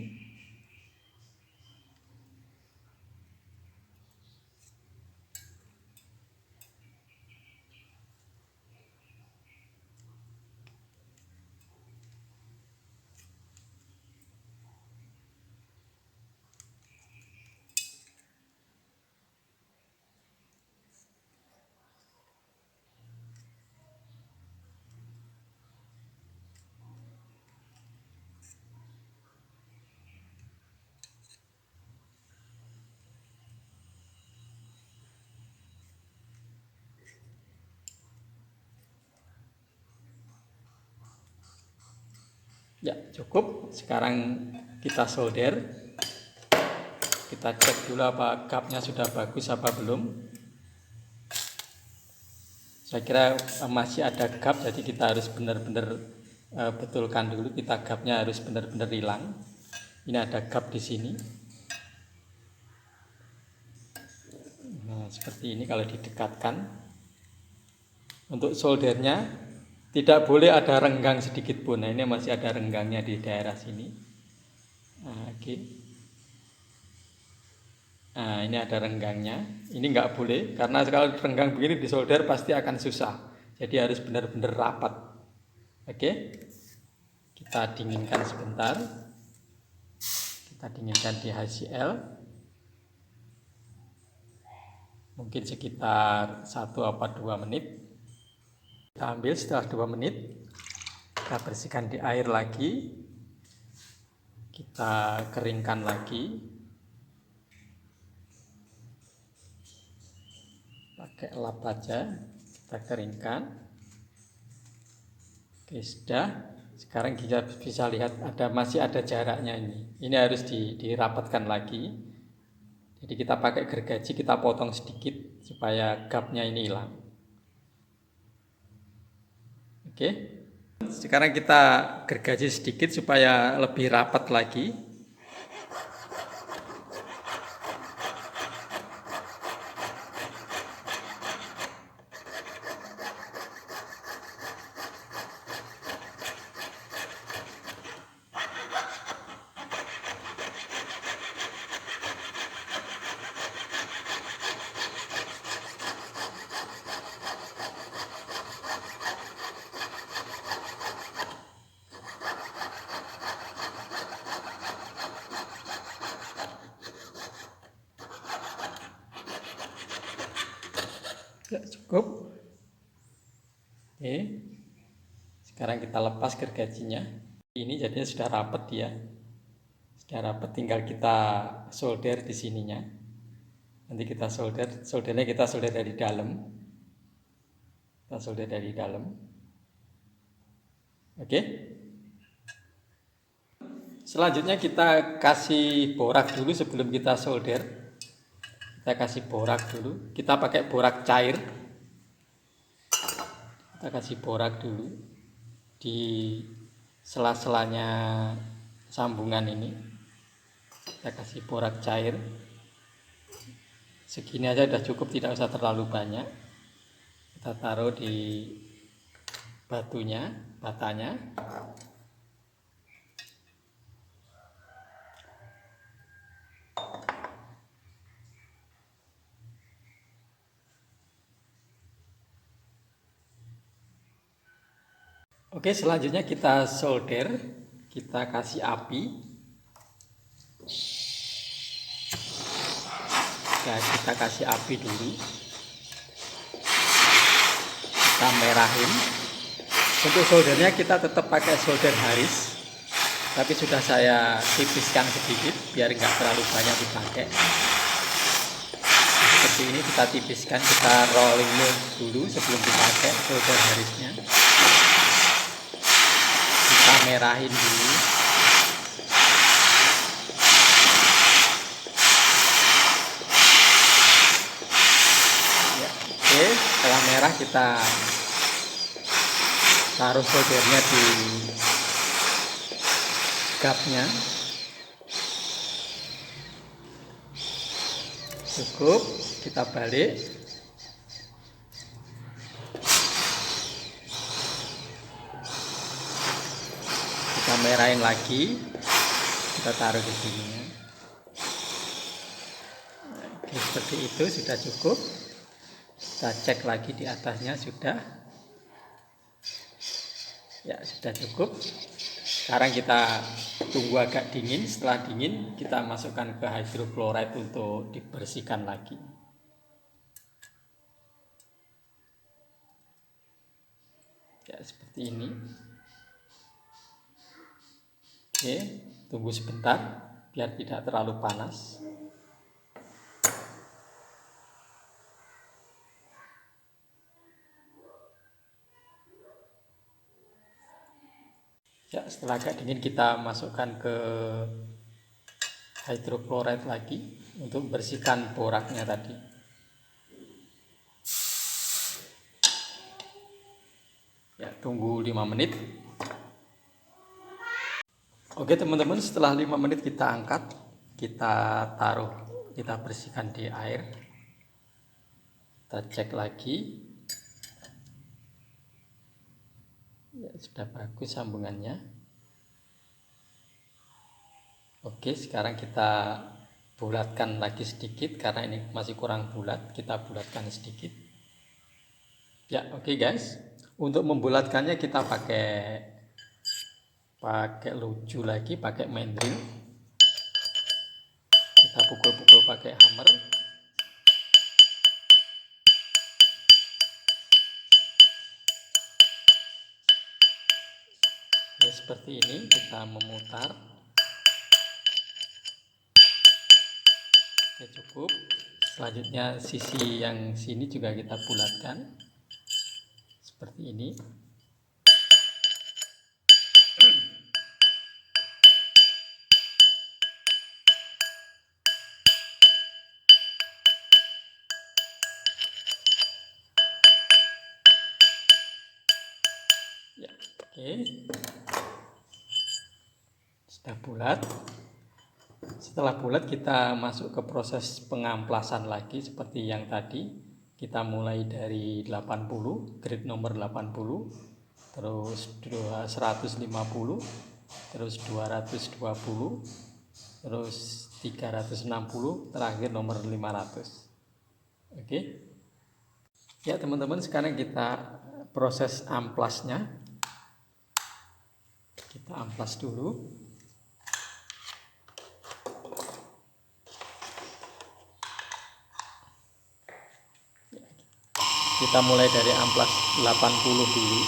Ya, cukup. Sekarang kita solder. Kita cek dulu apa gapnya sudah bagus apa belum. Saya kira masih ada gap, jadi kita harus benar-benar betulkan dulu. Kita gapnya harus benar-benar hilang. Ini ada gap di sini. Nah, seperti ini kalau didekatkan. Untuk soldernya tidak boleh ada renggang sedikit pun. Nah, ini masih ada renggangnya di daerah sini. Nah, oke. Nah, ini ada renggangnya. Ini nggak boleh, karena kalau renggang begini disolder pasti akan susah. Jadi harus benar-benar rapat. Oke. Kita dinginkan sebentar. Kita dinginkan di HCl. Mungkin sekitar 1 atau 2 menit. Kita ambil setelah 2 menit. Kita bersihkan di air lagi. Kita keringkan lagi. Pakai lap aja. Kita keringkan. Oke, sudah. Sekarang kita bisa lihat masih ada jaraknya ini. Ini harus dirapatkan lagi. Jadi kita pakai gergaji, kita potong sedikit supaya gapnya ini hilang. Oke. Sekarang kita gergaji sedikit supaya lebih rapat lagi. Ya, cukup. Oke. Sekarang kita lepas gergajinya. Ini jadinya sudah rapat ya. Sudah rapat, tinggal kita solder di sininya. Nanti kita soldernya kita solder dari dalam. Kita solder dari dalam. Oke. Selanjutnya kita kasih borak dulu sebelum kita solder. Kita kasih borak dulu. Kita pakai borak cair. Kita kasih borak dulu di sela-selanya sambungan ini. Kita kasih borak cair. Segini aja sudah cukup, tidak usah terlalu banyak. Kita taruh di batanya. Oke, selanjutnya kita solder, kita kasih api. Ya, kita kasih api dulu. Kita merahin. Untuk soldernya kita tetap pakai solder Haris, tapi sudah saya tipiskan sedikit biar nggak terlalu banyak dipakai. Seperti ini kita tipiskan, kita rolling dulu sebelum dipakai solder Harisnya. Kita merahin dulu. Ya, oke, setelah merah kita taruh soldernya di gapnya. Cukup, kita balik. Kita merahin lagi, kita taruh di sini. Oke, seperti itu sudah cukup. Kita cek lagi di atasnya sudah. Ya, sudah cukup. Sekarang kita tunggu agak dingin. Setelah dingin kita masukkan ke hydrochloride untuk dibersihkan lagi. Ya, seperti ini. Oke, tunggu sebentar biar tidak terlalu panas. Ya, setelah agak dingin kita masukkan ke hydrochloride lagi untuk membersihkan boraknya tadi. Ya, tunggu 5 menit. Oke teman-teman, setelah 5 menit kita angkat, kita taruh, kita bersihkan di air. Kita cek lagi. Ya, sudah bagus sambungannya. Oke, sekarang kita bulatkan lagi sedikit karena ini masih kurang bulat, kita bulatkan sedikit. Ya, oke guys. Untuk membulatkannya kita pakai luju lagi, pakai mandril. Kita pukul-pukul pakai hammer. Ya, seperti ini kita memutar. Oke, cukup. Selanjutnya sisi yang sini juga kita bulatkan seperti ini. Ya, oke. Sudah bulat. Setelah bulat kita masuk ke proses pengamplasan lagi seperti yang tadi. Kita mulai dari 80, grade nomor 80, terus 150, terus 220, terus 360, terakhir nomor 500. Oke. Ya teman-teman, sekarang kita proses amplasnya. Kita amplas dulu. Kita mulai dari amplas 80 dulu.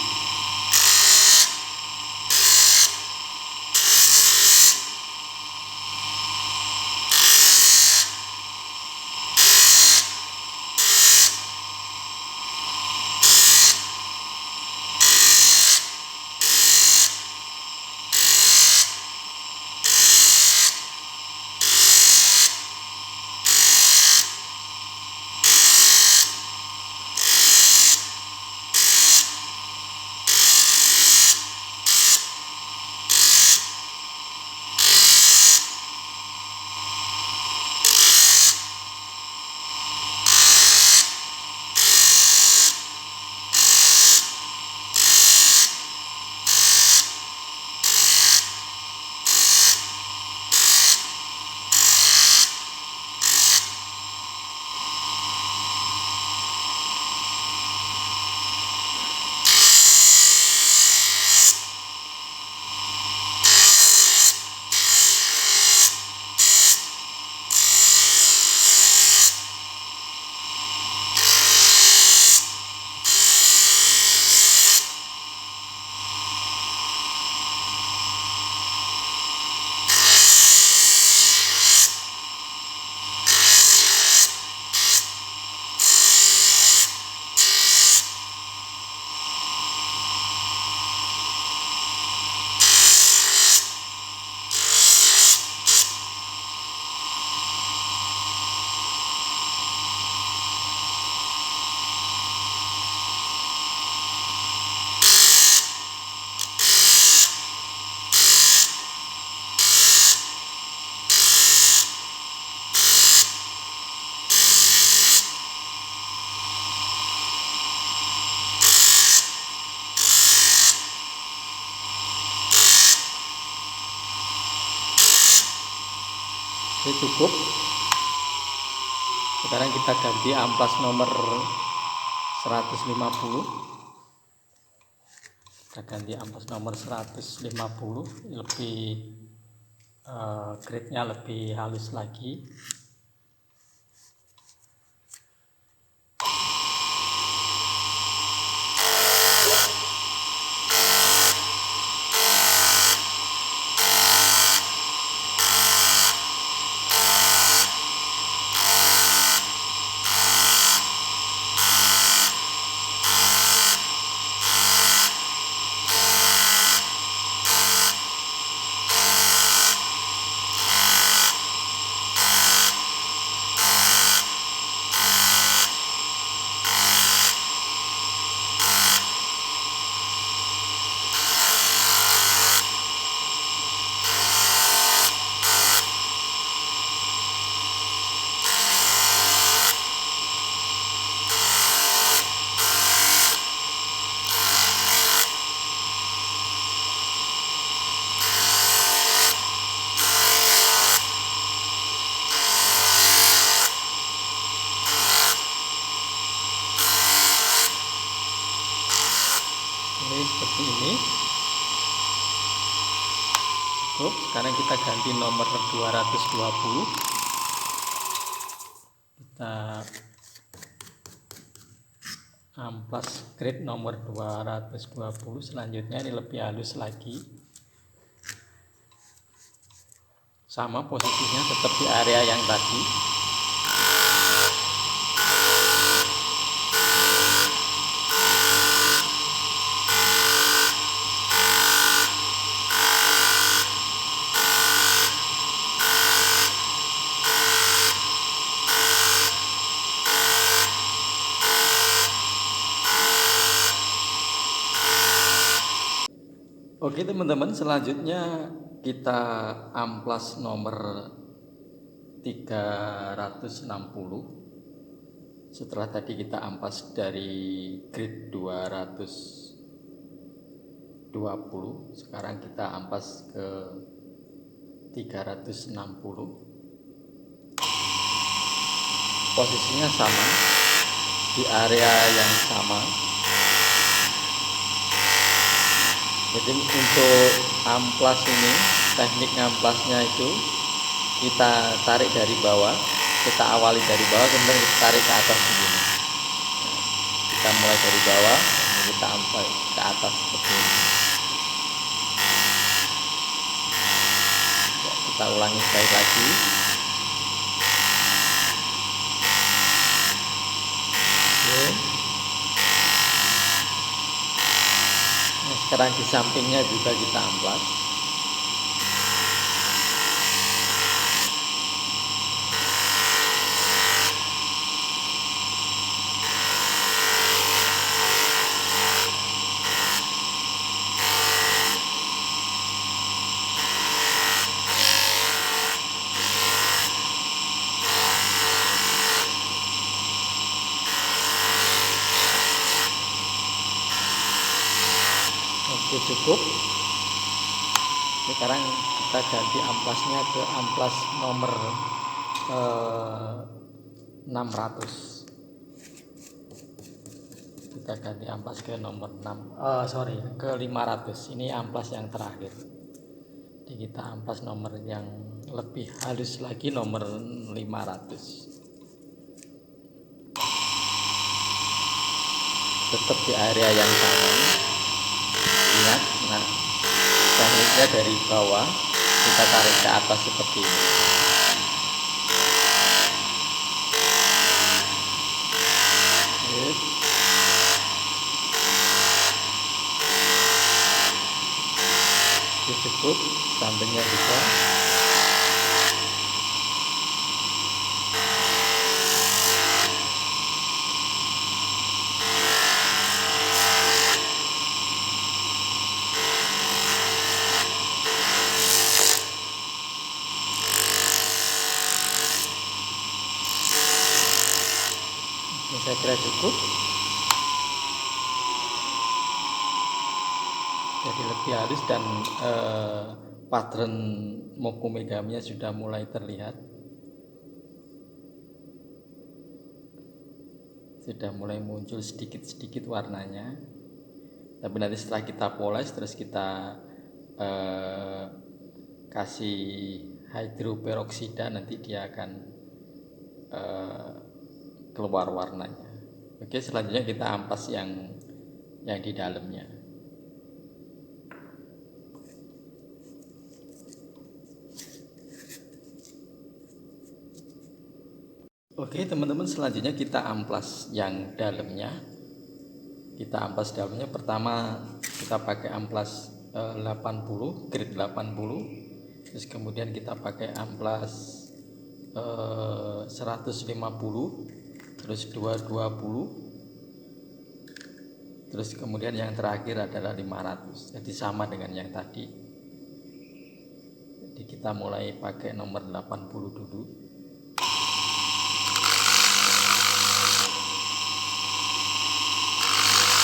Oke, cukup. Sekarang kita ganti amplas nomor 150. Kita ganti amplas nomor 150, lebih grade-nya lebih halus lagi. Ini seperti ini. Cukup. Sekarang kita ganti nomor 220. Kita amplas grade nomor 220. Selanjutnya ini lebih halus lagi. Sama posisinya tetap di area yang tadi. Oke teman-teman, selanjutnya kita amplas nomor 360. Setelah tadi kita amplas dari grade 220, sekarang kita amplas ke 360. Posisinya sama, di area yang sama. Jadi untuk amplas ini, teknik amplasnya itu kita tarik dari bawah, kita awali dari bawah, kemudian kita tarik ke atas begini. Kita mulai dari bawah, kita sampai ke atas seperti ini. Kita ulangi sekali lagi. Oke. Nah, sekarang di sampingnya juga kita amplas. Oke, cukup. Sekarang kita ganti amplasnya ke amplas nomor 600. Kita ganti amplas ke nomor ke 500. Ini amplas yang terakhir. Jadi kita amplas nomor yang lebih halus lagi, nomor 500. Tetap di area yang sama. Ingat, nah tekniknya dari bawah kita tarik ke atas seperti ini. Oke, cukup, sampingnya juga. Saya kira cukup. Jadi lebih halus dan pattern mokumegamnya sudah mulai terlihat. Sudah mulai muncul sedikit-sedikit warnanya. Tapi nanti setelah kita poles, terus kita kasih hidroperoksida, nanti dia akan keluar warnanya. Oke, selanjutnya kita amplas yang di dalamnya. Oke teman-teman, selanjutnya kita amplas yang dalamnya. Kita amplas dalamnya, pertama kita pakai amplas 80, grade 80. Terus kemudian kita pakai amplas 150, terus 220, terus kemudian yang terakhir adalah 500. Jadi sama dengan yang tadi. Jadi kita mulai pakai nomor 80 dulu.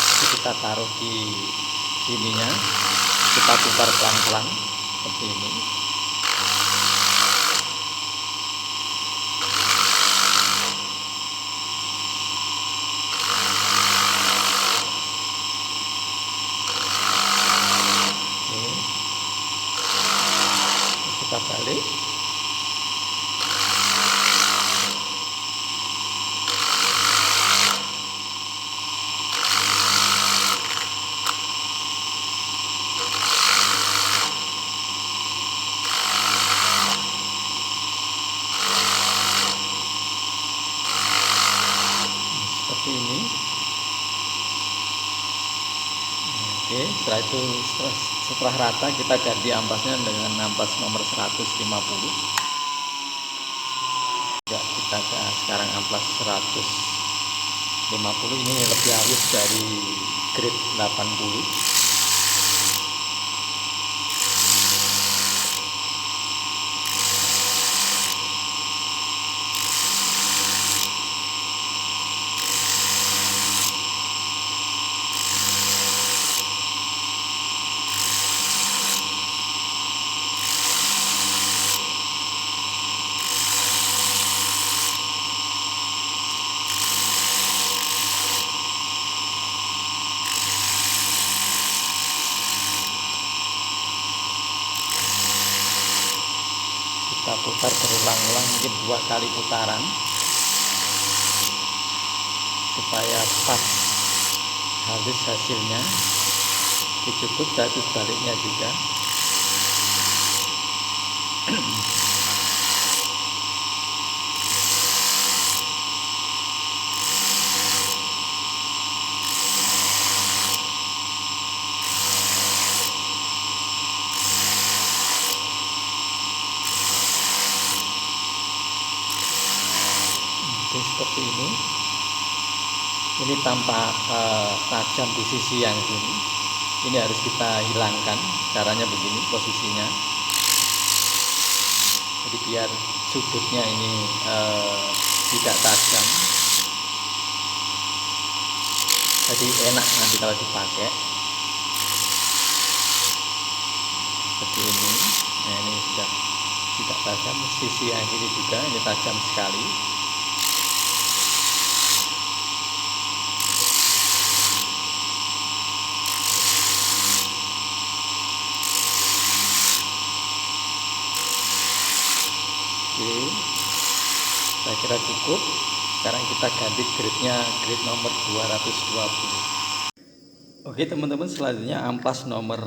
Jadi kita taruh di sininya, kita putar pelan-pelan seperti ini. Kita balik. Seperti ini. Oke, setelah itu setelah rata kita ganti amplasnya dengan amplas nomor 150. Ya, kita sekarang amplas 150, ini lebih halus dari grade 80. Kita putar berulang-ulang, mungkin 2 kali putaran supaya pas halus hasilnya. Oke, cukup, satu baliknya juga. Oke, seperti ini. Ini tampak tajam di sisi yang sini. Ini harus kita hilangkan. Caranya begini posisinya. Jadi biar sudutnya ini tidak tajam. Jadi enak nanti kalau dipakai. Seperti ini. Nah, ini sudah tidak tajam. Sisi yang ini juga ini tajam sekali. Oke, saya kira cukup. Sekarang kita ganti grade-nya, grade nomor 220. Oke teman-teman, selanjutnya amplas nomor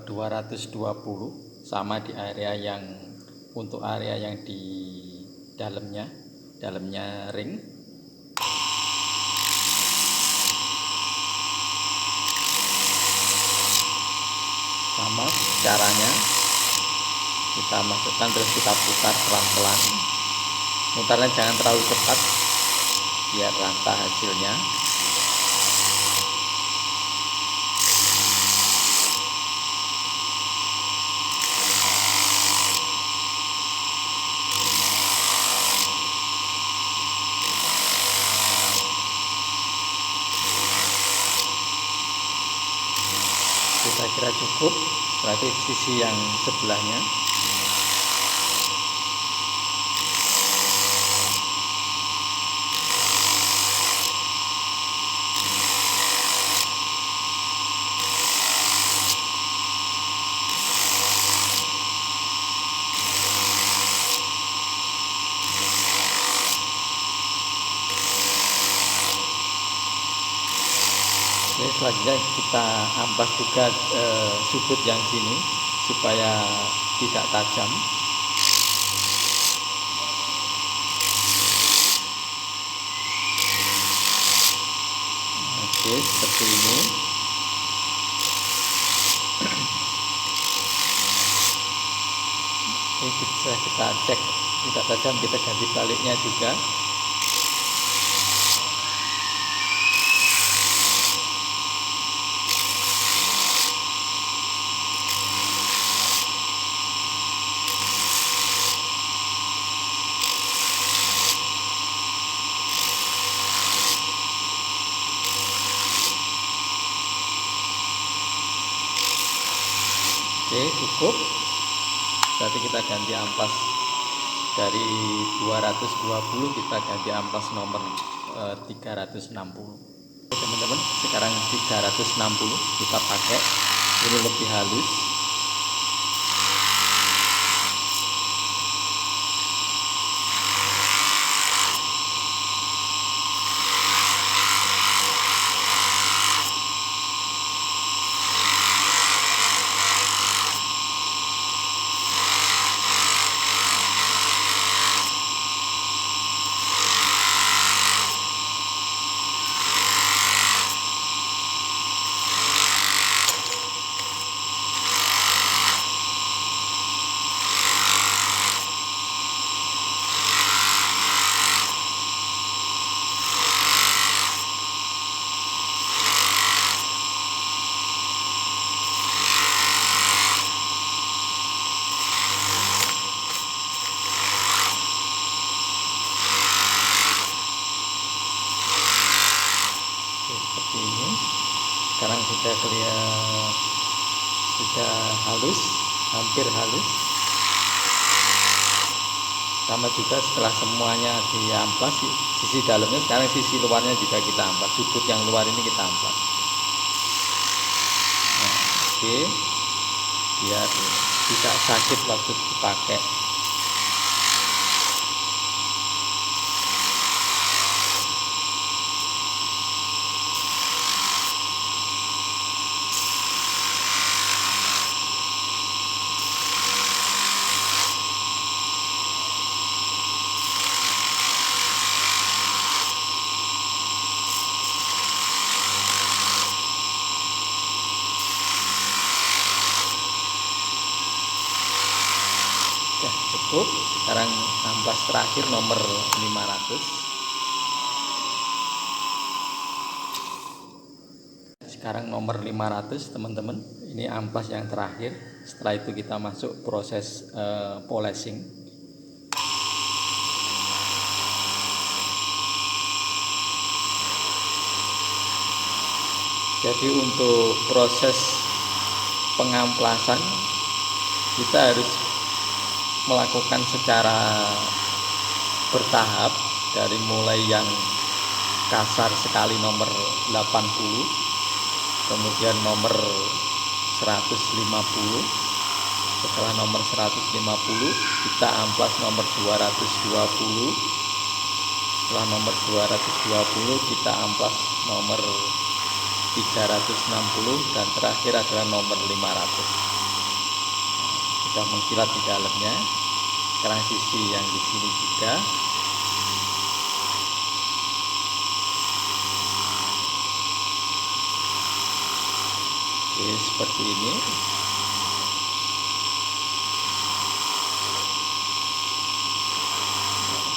220 sama di area yang untuk area yang di dalamnya ring. Sama caranya, kita masukkan terus kita putar pelan-pelan. Mutarnya jangan terlalu cepat biar rata hasilnya. Saya kira cukup. Berarti sisi yang sebelahnya. Oke, selanjutnya kita ampas juga sudut yang sini supaya tidak tajam. Oke, seperti ini. Ini bisa kita cek tidak tajam, kita ganti baliknya juga. Oke, cukup. Berarti kita ganti ampas dari 220, kita ganti ampas nomor 360. Oke, teman-teman, sekarang 360 kita pakai. Ini lebih halus. Seperti ini. Sekarang sudah kelihatan, sudah halus, hampir halus. Sama juga setelah semuanya diampas, sisi dalamnya, sekarang sisi luarnya juga kita ampas. Sudut yang luar ini kita ampas. Nah, oke, biar tidak sakit waktu dipakai. amplas terakhir nomor 500. Sekarang nomor 500 teman-teman, ini amplas yang terakhir. Setelah itu kita masuk proses polishing. Jadi untuk proses pengamplasan kita harus melakukan secara bertahap, dari mulai yang kasar sekali nomor 80, kemudian nomor 150. Setelah nomor 150 kita amplas nomor 220. Setelah nomor 220 kita amplas nomor 360 dan terakhir adalah nomor 500. Sudah mengkilat di dalamnya. Sekarang sisi yang di sini juga. Oke, seperti ini.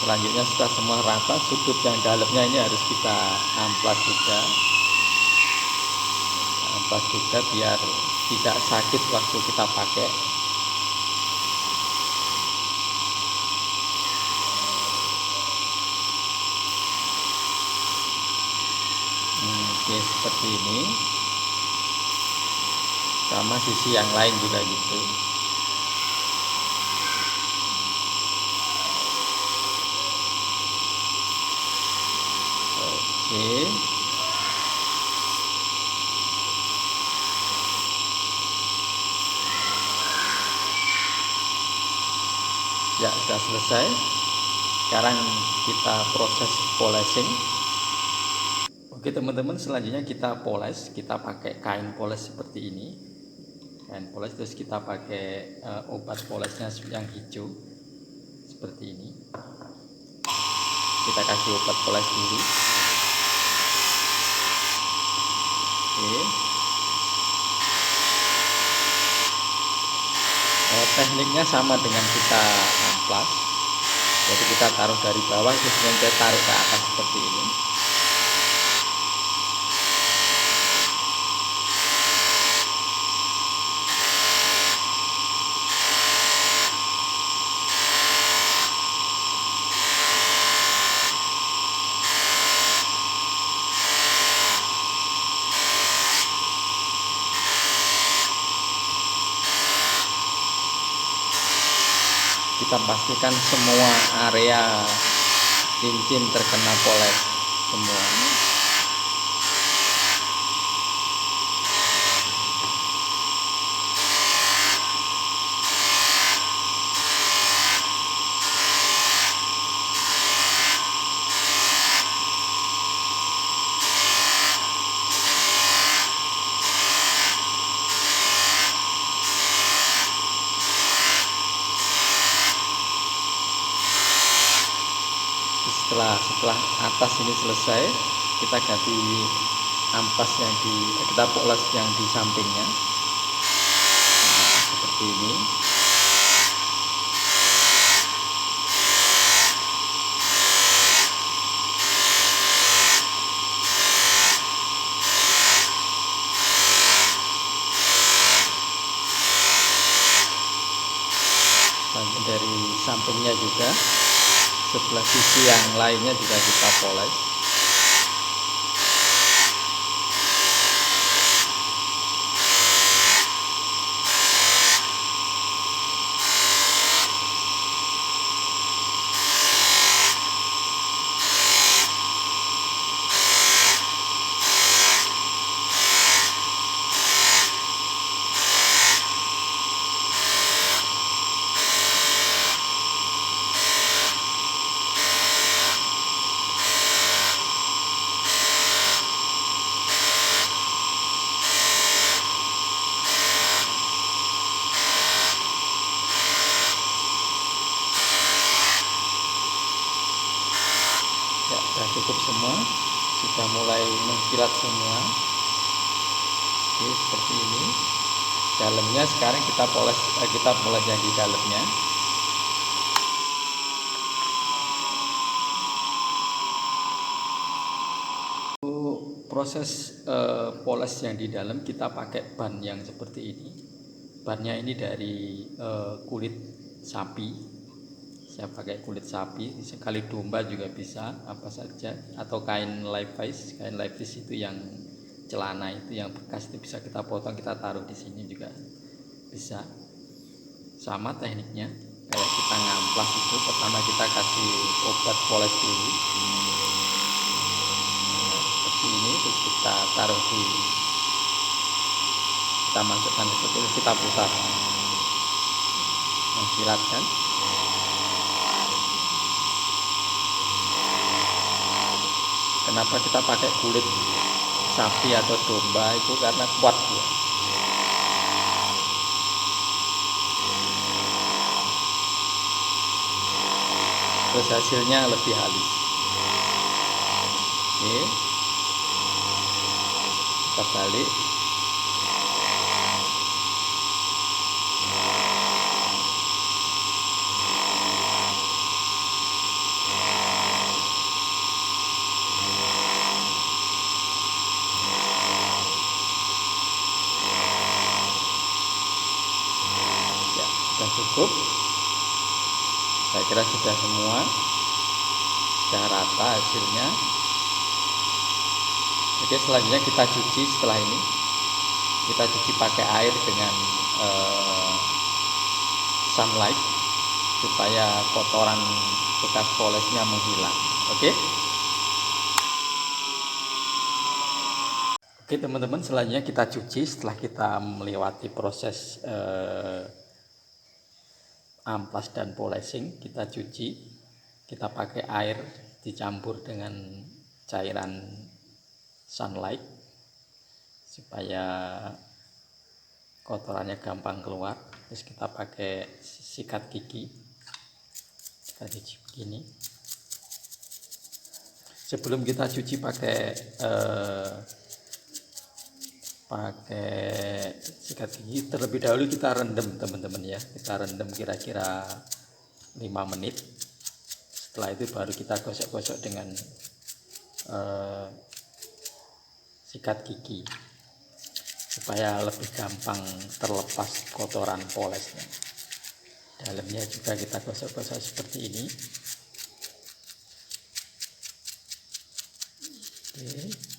Selanjutnya setelah semua rata, sudut yang dalamnya ini harus kita amplas juga. Amplas juga biar tidak sakit waktu kita pakai. Oke, seperti ini. Sama sisi yang lain juga gitu. Oke. Ya, sudah selesai. Sekarang kita proses polishing. Oke teman-teman, selanjutnya kita poles. Kita pakai kain poles seperti ini. Kain poles, terus kita pakai obat polesnya yang hijau seperti ini. Kita kasih obat poles dulu. Oke. Tekniknya sama dengan kita amplas. Jadi kita taruh dari bawah, terus kita taruh ke atas seperti ini. Kita pastikan semua area cincin terkena poles semua. Setelah atas ini selesai, kita ganti ampas yang kita poles yang di sampingnya. Nah, seperti ini. Lanjut dari sampingnya juga. Sebelah sisi yang lainnya juga kita poles. Ya, sudah cukup semua, sudah mulai mengkilat semua. Oke, seperti ini. Dalamnya sekarang kita poles yang di dalamnya. proses poles yang di dalam kita pakai ban yang seperti ini. Bannya ini dari kulit sapi. Saya pakai kulit sapi, sekali domba juga bisa, apa saja, atau kain levis. Kain levis itu yang celana itu yang bekas itu bisa kita potong, kita taruh di sini juga bisa. Sama tekniknya kayak kita ngamplas itu, pertama kita kasih obat poles dulu seperti ini, terus kita taruh di, kita masukkan seperti itu, kita putar menjilat kan. Kenapa kita pakai kulit sapi atau domba itu karena kuat ya. Terus hasilnya lebih halus. Oke, kita balik. Ya, sudah cukup. Saya kira sudah semua, sudah rata hasilnya. Oke, selanjutnya kita cuci. Setelah ini kita cuci pakai air dengan sunlight supaya kotoran bekas polesnya menghilang. Oke teman-teman, selanjutnya kita cuci setelah kita melewati proses amplas dan polishing. Kita cuci, kita pakai air dicampur dengan cairan sunlight supaya kotorannya gampang keluar. Terus kita pakai sikat gigi, kita cuci begini. Sebelum kita cuci pakai sikat gigi, terlebih dahulu kita rendam teman-teman ya. Kita rendam kira-kira 5 menit. Setelah itu baru kita gosok-gosok dengan sikat gigi supaya lebih gampang terlepas kotoran polesnya. Dalamnya juga kita gosok-gosok seperti ini. Oke.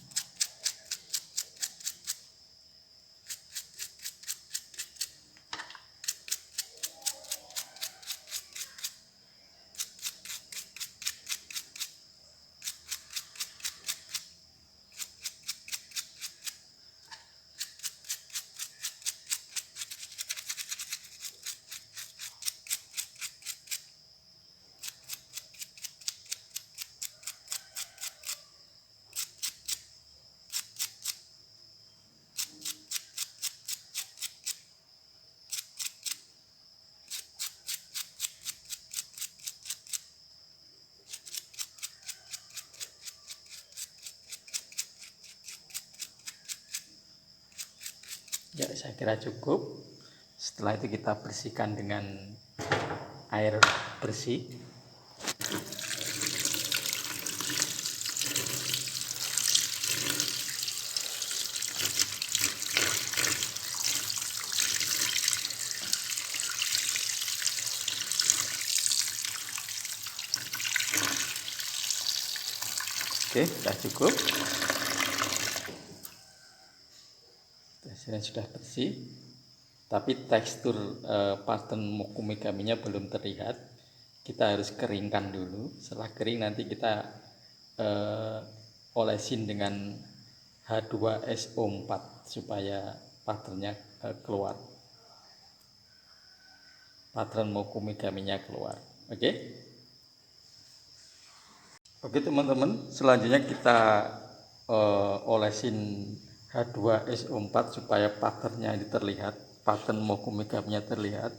Ya, saya kira cukup. Setelah itu kita bersihkan dengan air bersih. Oke, sudah cukup. Hasilnya sudah bersih, tapi tekstur pattern mokumigaminya belum terlihat. Kita harus keringkan dulu. Setelah kering nanti kita olesin dengan H2SO4 supaya patternnya keluar, pattern mokumigaminya keluar. Oke teman-teman, selanjutnya kita olesin H2SO4 supaya patternnya ini terlihat, pattern mokumigaminya terlihat.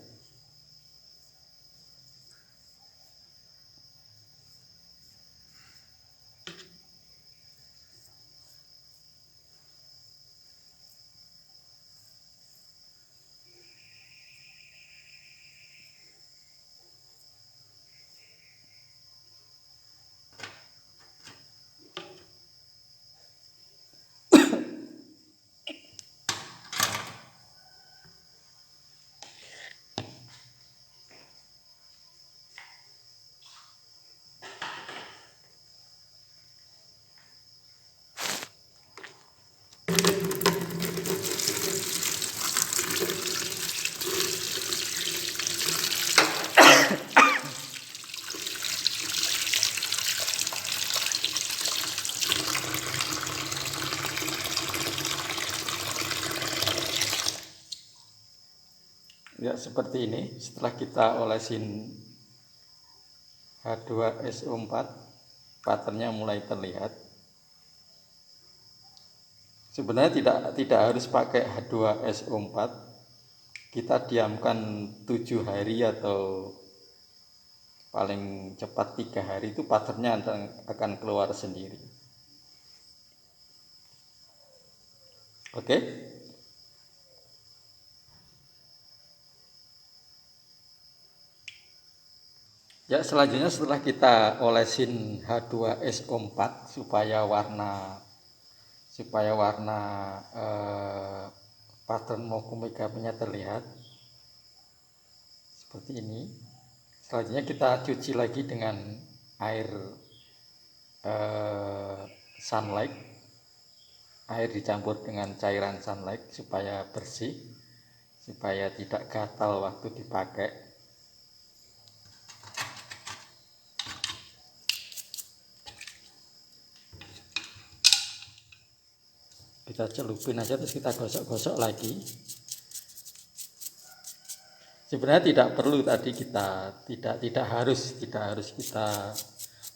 Ya, seperti ini. Setelah kita olesin H2SO4, patternnya mulai terlihat. Sebenarnya tidak harus pakai H2SO4. Kita diamkan 7 hari atau paling cepat 3 hari, itu patternnya akan keluar sendiri. Oke. Ya, selanjutnya setelah kita olesin H2SO4 supaya warna pattern mokumegaminya terlihat seperti ini. Selanjutnya kita cuci lagi dengan air sunlight, air dicampur dengan cairan sunlight supaya bersih, supaya tidak gatal waktu dipakai. Kita celupin aja, terus kita gosok-gosok lagi. Sebenarnya tidak perlu tadi kita tidak harus kita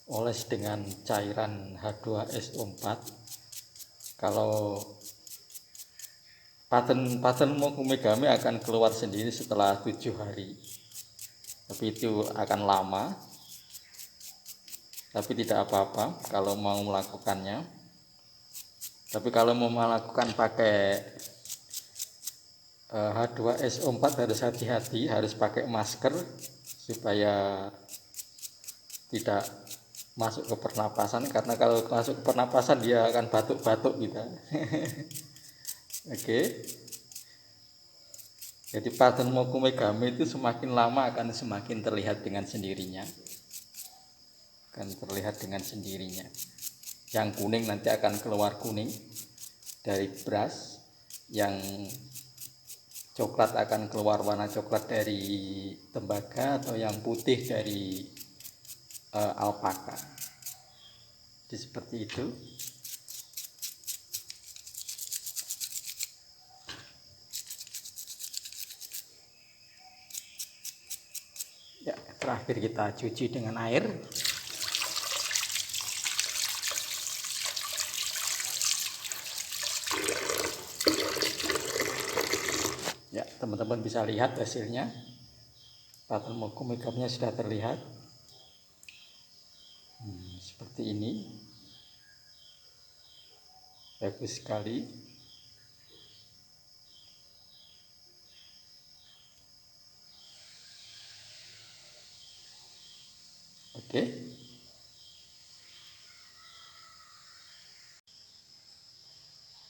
oles dengan cairan H2SO4. Kalau pattern mokumegami akan keluar sendiri setelah 7 hari. Tapi itu akan lama. Tapi tidak apa-apa kalau mau melakukannya. Tapi kalau mau melakukan pakai H2SO4 harus hati-hati, harus pakai masker supaya tidak masuk ke pernapasan, karena kalau masuk ke pernapasan dia akan batuk-batuk kita. Oke. Jadi pattern mokumegami itu semakin lama akan semakin terlihat dengan sendirinya. Yang kuning nanti akan keluar kuning dari brush, yang coklat akan keluar warna coklat dari tembaga, atau yang putih dari alpaka. Jadi seperti itu. Ya, terakhir kita cuci dengan air. Ya, teman-teman bisa lihat hasilnya. Pattern mokumegamnya sudah terlihat. Seperti ini. Bagus sekali. Oke.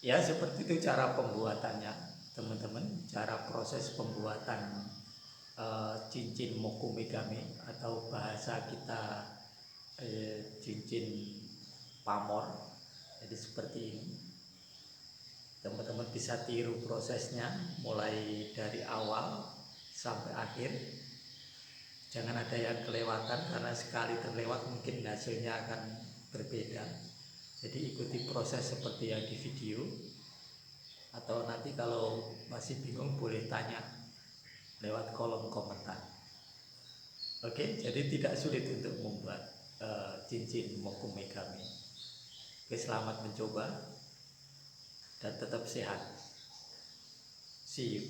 Ya, seperti itu cara pembuatannya, teman-teman. Cara proses pembuatan cincin mokumegami, atau bahasa kita cincin pamor. Jadi seperti ini. Teman-teman bisa tiru prosesnya mulai dari awal sampai akhir. Jangan ada yang kelewatan, karena sekali terlewat mungkin hasilnya akan berbeda. Jadi ikuti proses seperti yang di video, atau nanti kalau masih bingung boleh tanya lewat kolom komentar. Oke, jadi tidak sulit untuk membuat cincin mokumegami. Oke, selamat mencoba dan tetap sehat. See you.